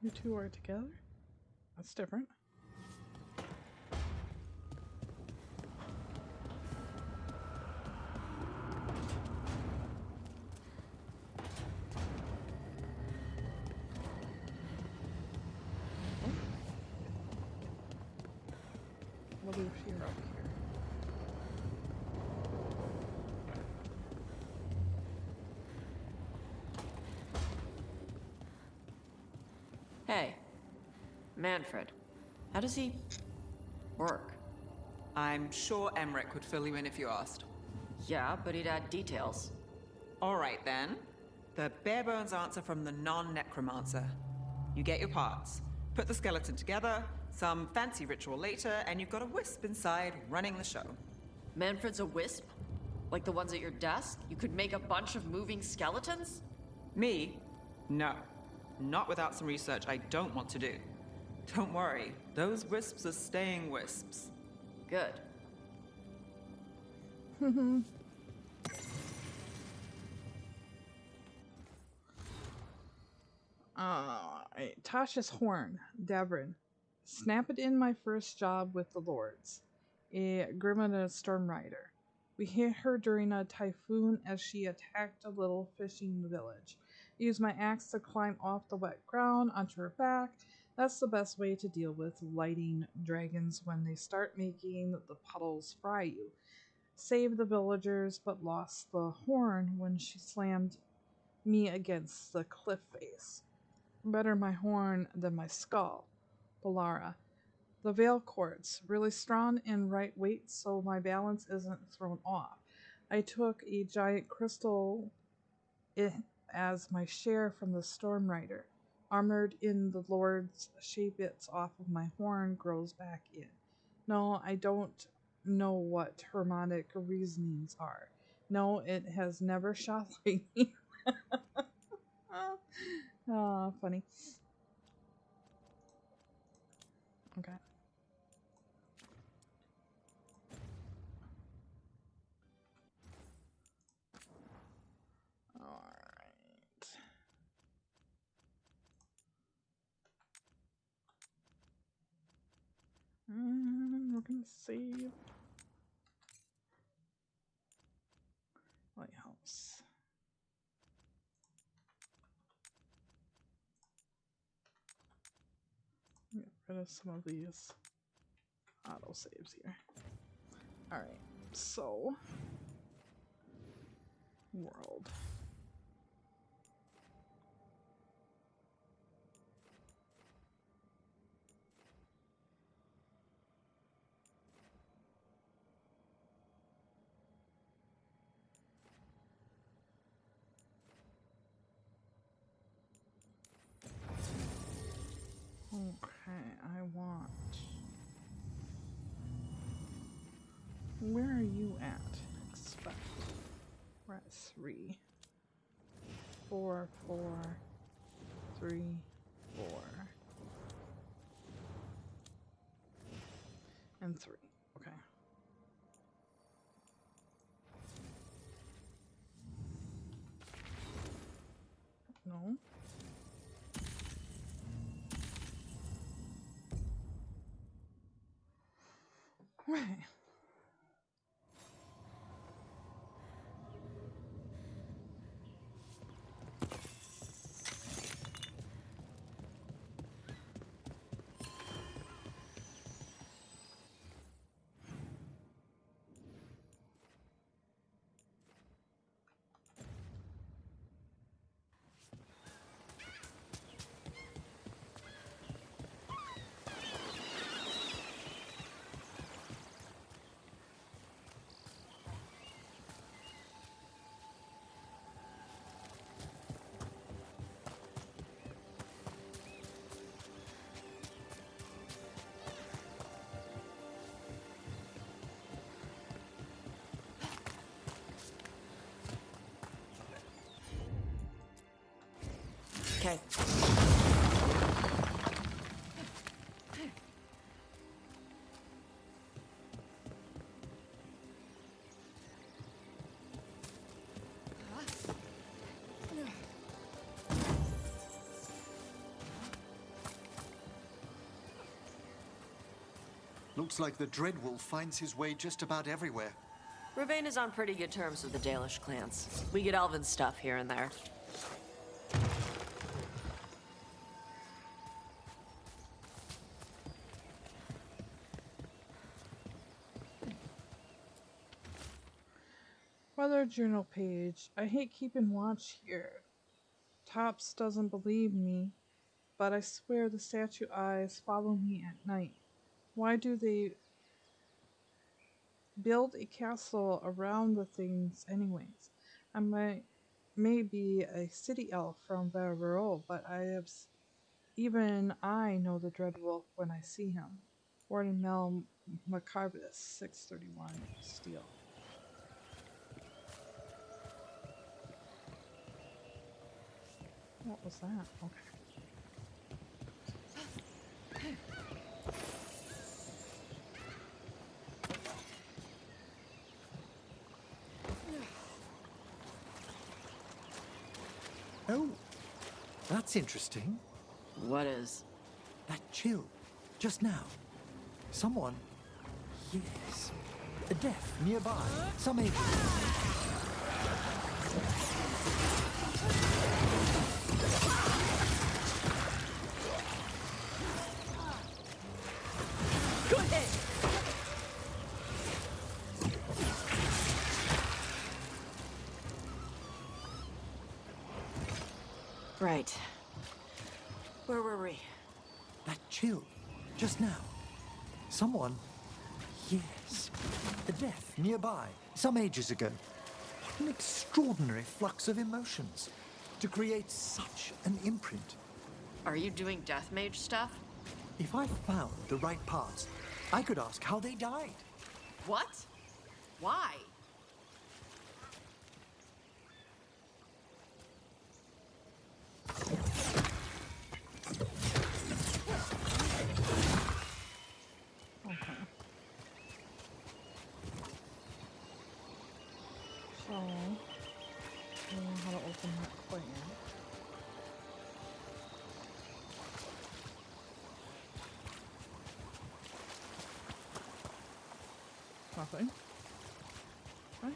You two are together? That's different. What if you're up here? Hey, Manfred. How does he work? I'm sure Emmerich would fill you in if you asked. Yeah, but he'd add details. All right, then. The bare-bones answer from the non-necromancer. You get your parts, put the skeleton together, some fancy ritual later, and you've got a wisp inside running the show. Manfred's a wisp? Like the ones at your desk? You could make a bunch of moving skeletons? Me? No. Not without some research I don't want to do. Don't worry, those wisps are staying wisps. Good. Tasha's horn, Devrin. Snap it in my first job with the Lords. A Grimina storm rider. We hit her during a typhoon as she attacked a little fishing village. Use my axe to climb off the wet ground onto her back. That's the best way to deal with lighting dragons when they start making the puddles fry you. Saved the villagers, but lost the horn when she slammed me against the cliff face. Better my horn than my skull. Balara. The Veilgaurds, really strong and right weight so my balance isn't thrown off. I took a giant crystal as my share from the Storm Rider. Armored in the Lord's shape bits off of my horn grows back in. No, I don't know what harmonic reasonings are. No, it has never shot lightning. Funny. Okay. gonna save. Lighthouse. Get rid of some of these auto saves here. Alright, so world. Okay, I want. Where are you at? Expect. We're at 3. 4, 4, 3, 4. And 3. Okay. No. Right. Okay. Looks like the Dreadwolf finds his way just about everywhere. Ravian is on pretty good terms with the Dalish clans. We get elven stuff here and there. Weather journal page. I hate keeping watch here. Tops doesn't believe me, but I swear the statue eyes follow me at night. Why do they build a castle around the things anyways? I may be a city elf from Veilgaurd, but even I know the Dreadwolf when I see him. Warden Mel Macarbus, 631 steel. What was that? Okay. Oh, that's interesting. What is? That chill, just now. Someone, yes, a death nearby, some agent. Good hit! Right. Where were we? That chill, just now. Someone, yes, a death nearby, some ages ago. What an extraordinary flux of emotions to create such an imprint. Are you doing death mage stuff? If I found the right parts, I could ask how they died. What? Why? Okay. So, I don't know how to open that quite yet. Nothing. Okay.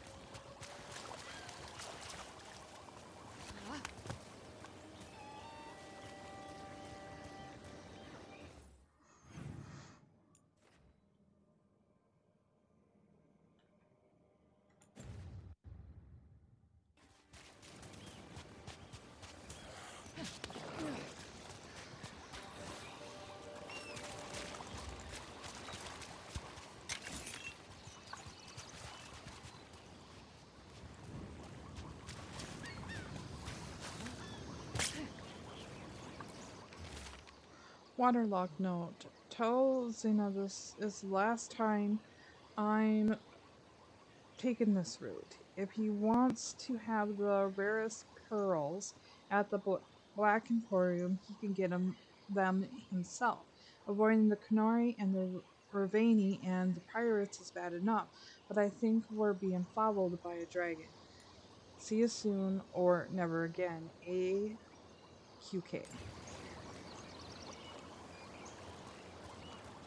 Waterlogged note. Tell Xena this is the last time I'm taking this route. If he wants to have the rarest pearls at the Black Emporium, he can get them himself. Avoiding the Canary and the Ravani and the pirates is bad enough, but I think we're being followed by a dragon. See you soon, or never again. AQK.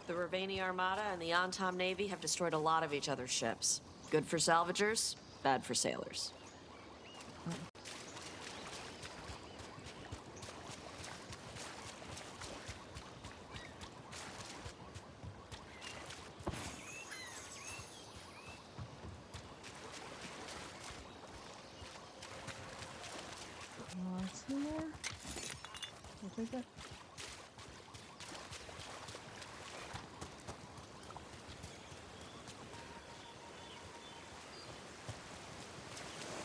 The Ravani Armada and the Antam Navy have destroyed a lot of each other's ships. Good for salvagers, bad for sailors. See more? I'll take it.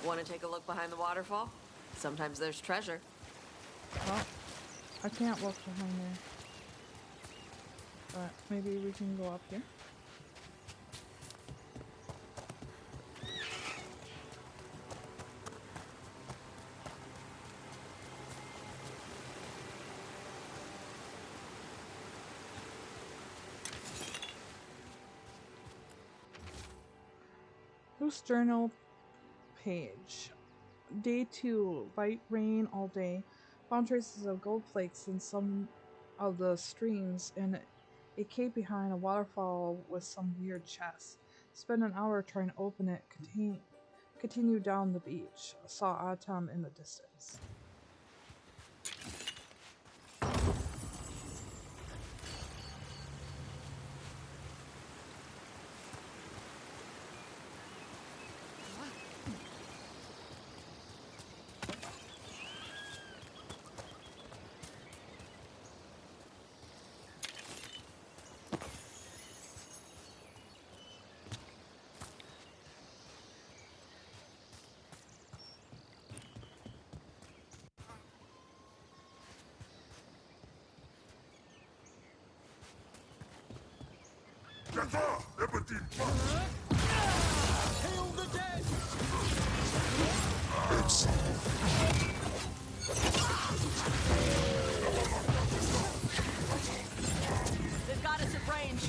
Want to take a look behind the waterfall? Sometimes there's treasure. Well, I can't look behind there. But maybe we can go up here. Loose journal page. Day 2. Light rain all day. Found traces of gold flakes in some of the streams and a cave behind a waterfall with some weird chests. Spent an hour trying to open it. Continue down the beach. Saw Autumn in the distance. Hail the dead! They've got us at range.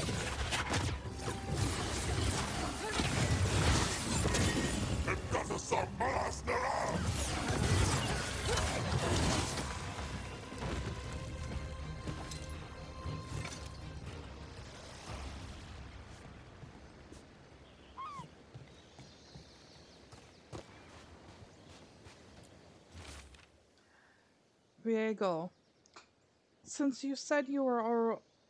Veilgaurd, since you said you were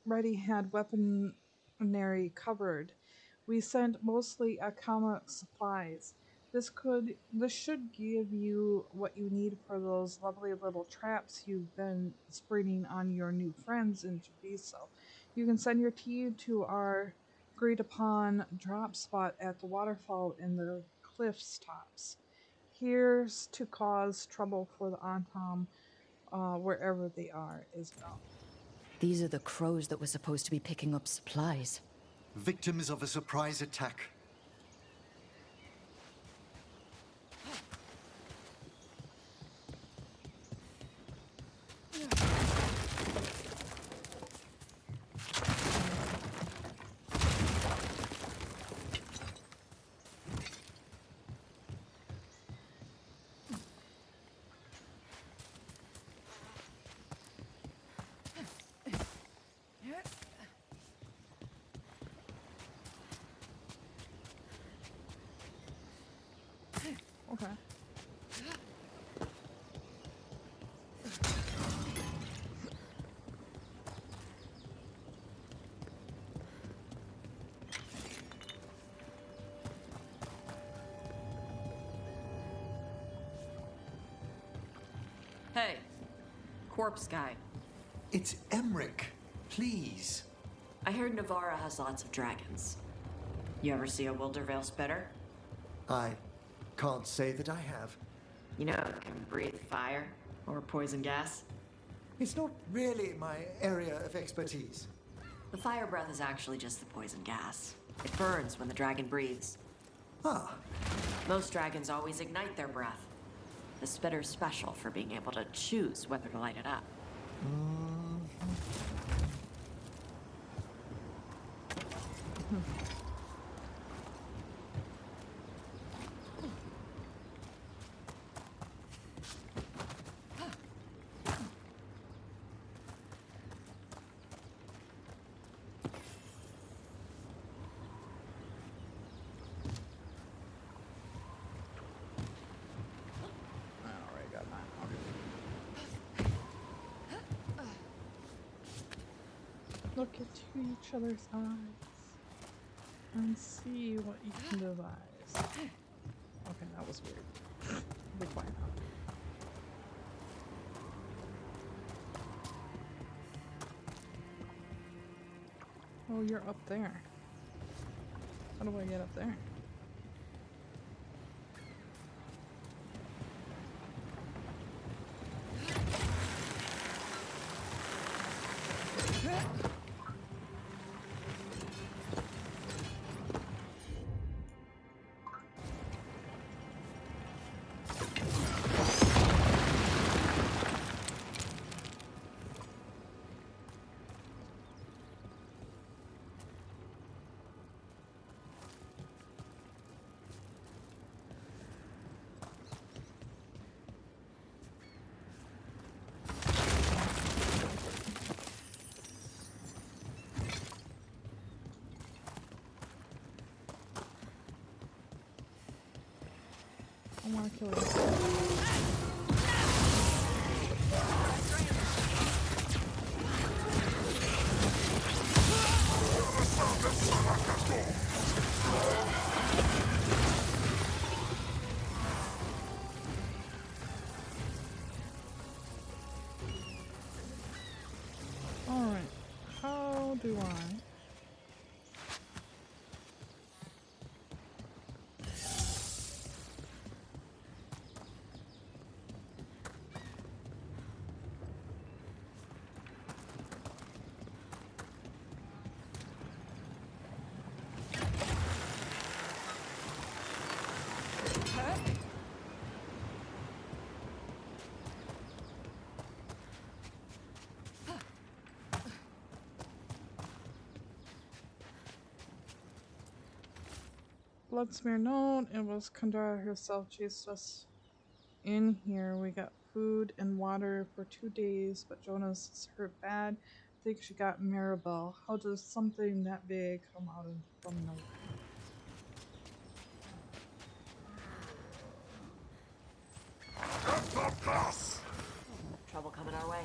already had weaponry covered, we sent mostly alchemic supplies. This should give you what you need for those lovely little traps you've been spreading on your new friends in Treviso. You can send your tea to our agreed upon drop spot at the waterfall in the cliffs tops. Here's to cause trouble for the Antam wherever they are as well. These are the crows that were supposed to be picking up supplies. Victims of a surprise attack. Hey, corpse guy. It's Emmerich. Please. I heard Navarra has lots of dragons. You ever see a Wildervale spitter? I can't say that I have. You know, it can breathe fire or poison gas. It's not really my area of expertise. The fire breath is actually just the poison gas. It burns when the dragon breathes. Ah. Most dragons always ignite their breath. The spitter's special for being able to choose whether to light it up. Look into each other's eyes and see what you can devise. Okay, that was weird. Be quiet now. Oh, you're up there. How do I get up there? I want to kill you. Alright, how do I... Blood smear note. It was Kandara herself chased us in here. We got food and water for 2 days, but Jonas is hurt bad. I think she got Maribel. How does something that big come out from nowhere? Trouble coming our way.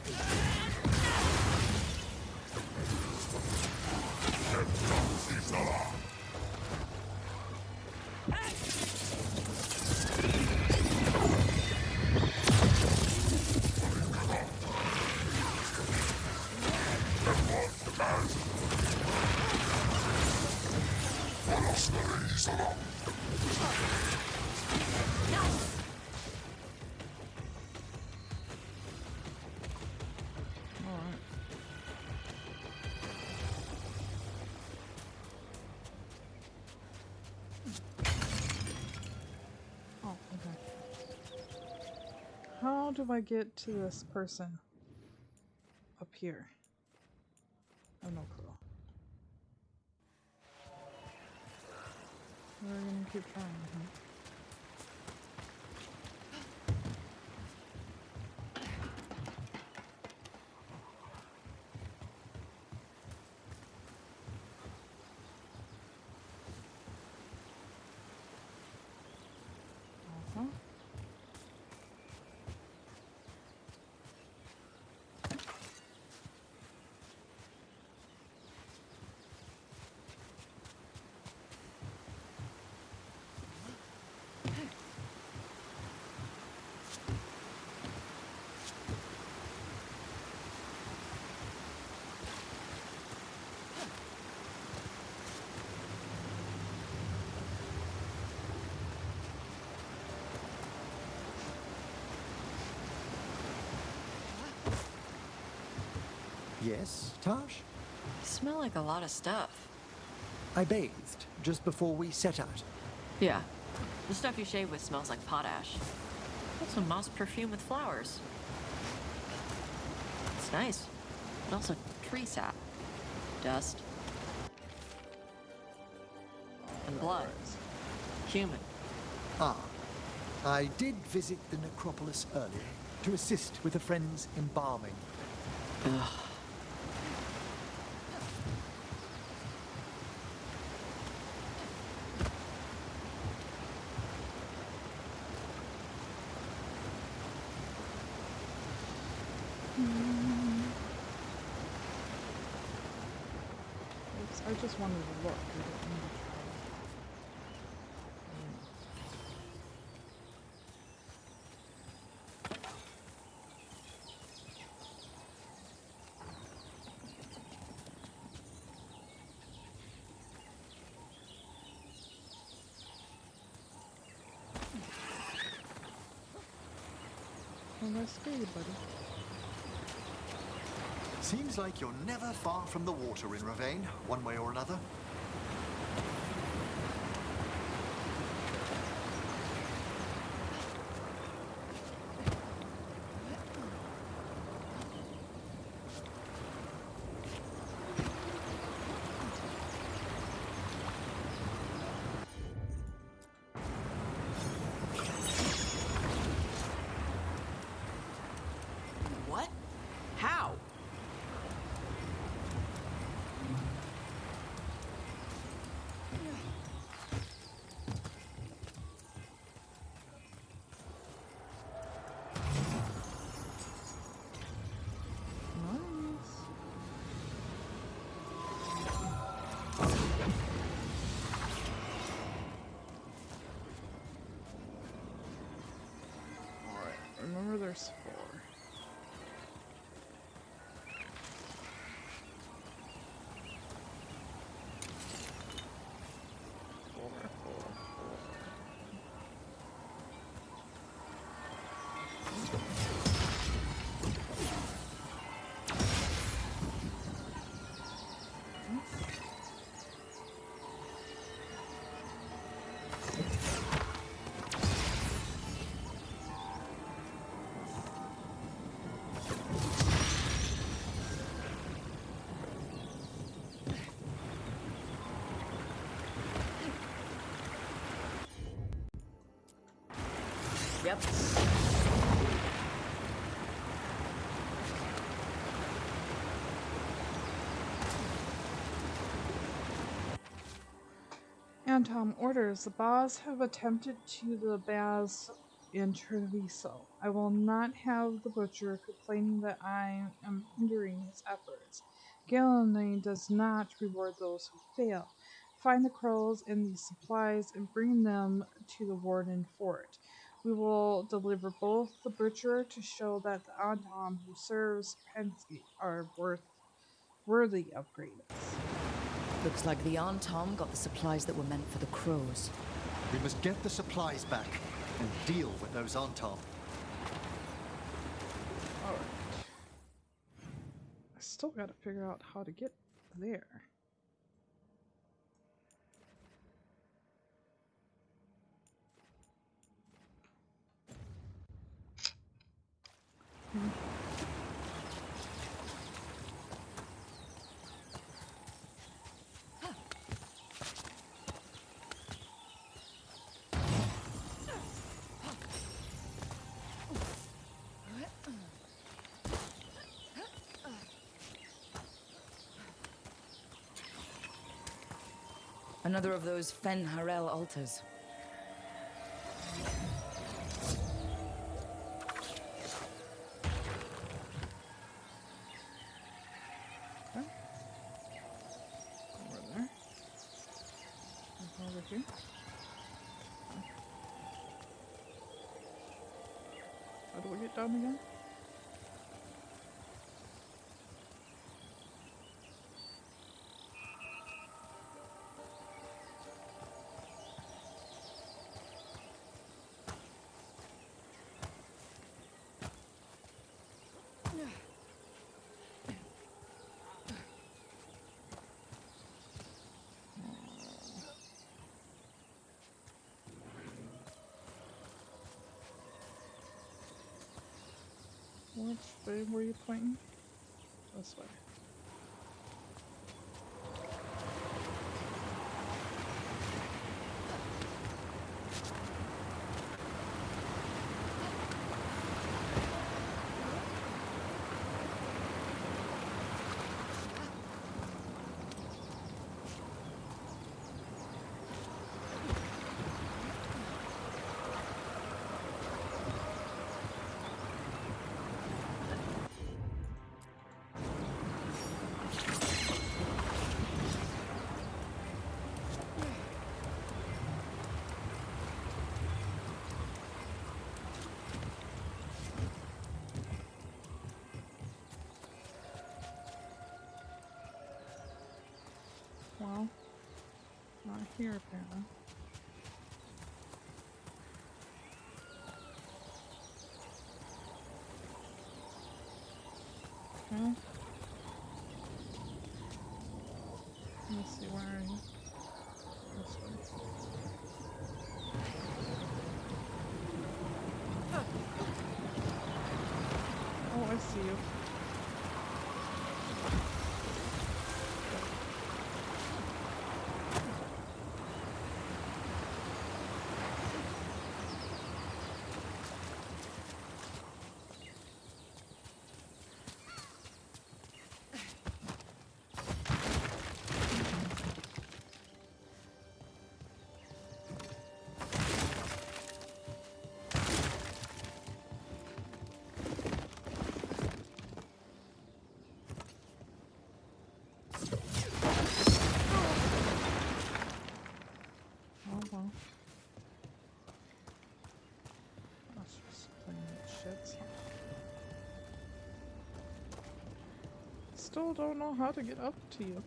How do I get to this person up here? I have no clue. We're gonna keep trying. Yes, Taj? You smell like a lot of stuff. I bathed just before we set out. Yeah. The stuff you shave with smells like potash. Put some moss perfume with flowers. It's nice. But also tree sap. Dust. And blood. Human. Ah. I did visit the necropolis earlier to assist with a friend's embalming. Ugh. I just wanted to look. I didn't need to try. Well, that's good, buddy. Seems like you're never far from the water in Ravane, one way or another. What? How? Remember there's 4. Yep. Antom orders. The Baz have attempted to the Baz in Treviso. I will not have the butcher complaining that I am hindering his efforts. Gallantry does not reward those who fail. Find the crows and the supplies and bring them to the warden fort. We will deliver both the butcher to show that the Antom who serves Pensky are worthy of greatness. Looks like the Antom got the supplies that were meant for the crows. We must get the supplies back and deal with those Antom. Alright. I still gotta figure out how to get there. Another of those Fen Harel altars. Okay. Over there. Over here. How do we get down again? Which way were you pointing? This way. Well, not here apparently. Okay. Let's see, where are you? This way. Oh, I see you. Oh well. That's just plain shit. Still don't know how to get up to you.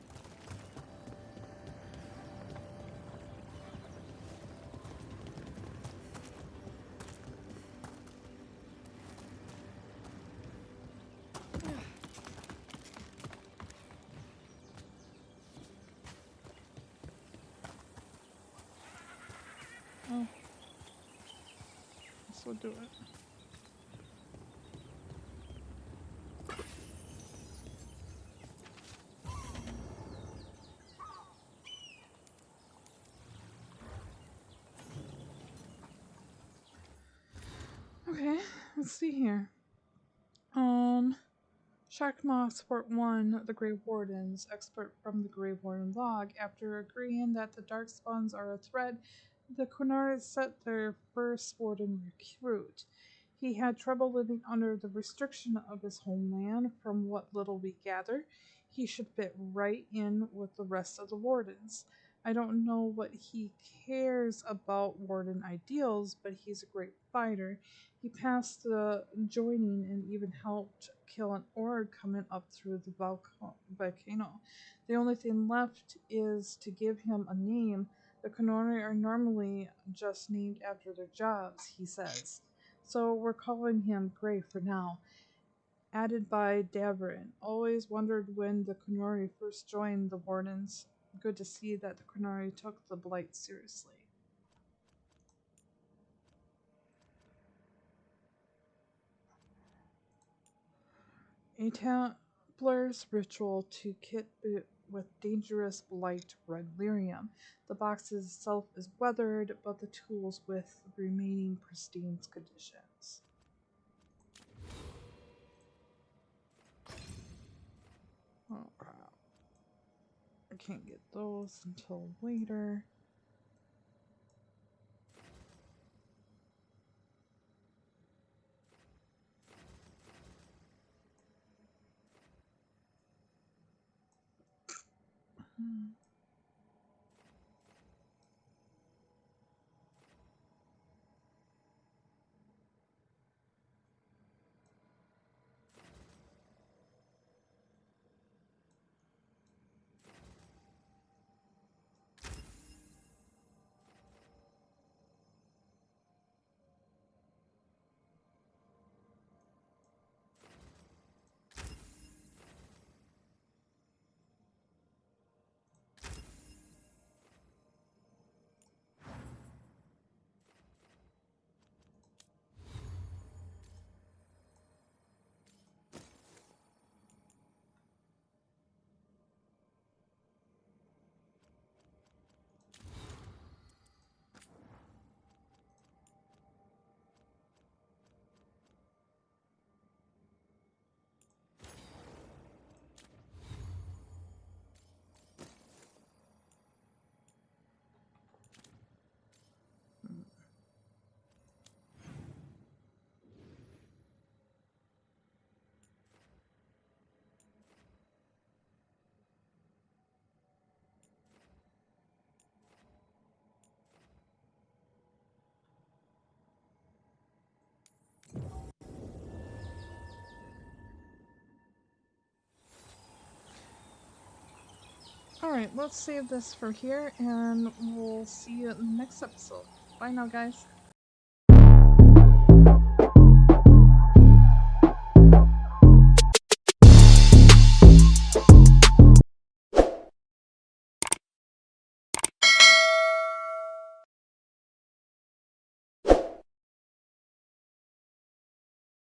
Oh. This will do it. Okay, let's see here. Shackmoss Fort 1, the Grey Wardens, expert from the Grey Warden log. After agreeing that the Darkspawns are a threat, the Quinars set their first Warden recruit. He had trouble living under the restriction of his homeland. From what little we gather, he should fit right in with the rest of the Wardens. I don't know what he cares about Warden ideals, but he's a great fighter. He passed the joining and even helped kill an orc coming up through the volcano. The only thing left is to give him a name. The Quinari are normally just named after their jobs, he says. So we're calling him Grey for now. Added by Davarin. Always wondered when the Quinari first joined the Wardens. Good to see that the Quinari took the Blight seriously. A Templar's ritual to kit with dangerous Blight red lyrium. The box itself is weathered, but the tools with remaining pristine conditions. Oh crap. I can't get those until later. Alright, let's save this for here, and we'll see you in the next episode. Bye now, guys.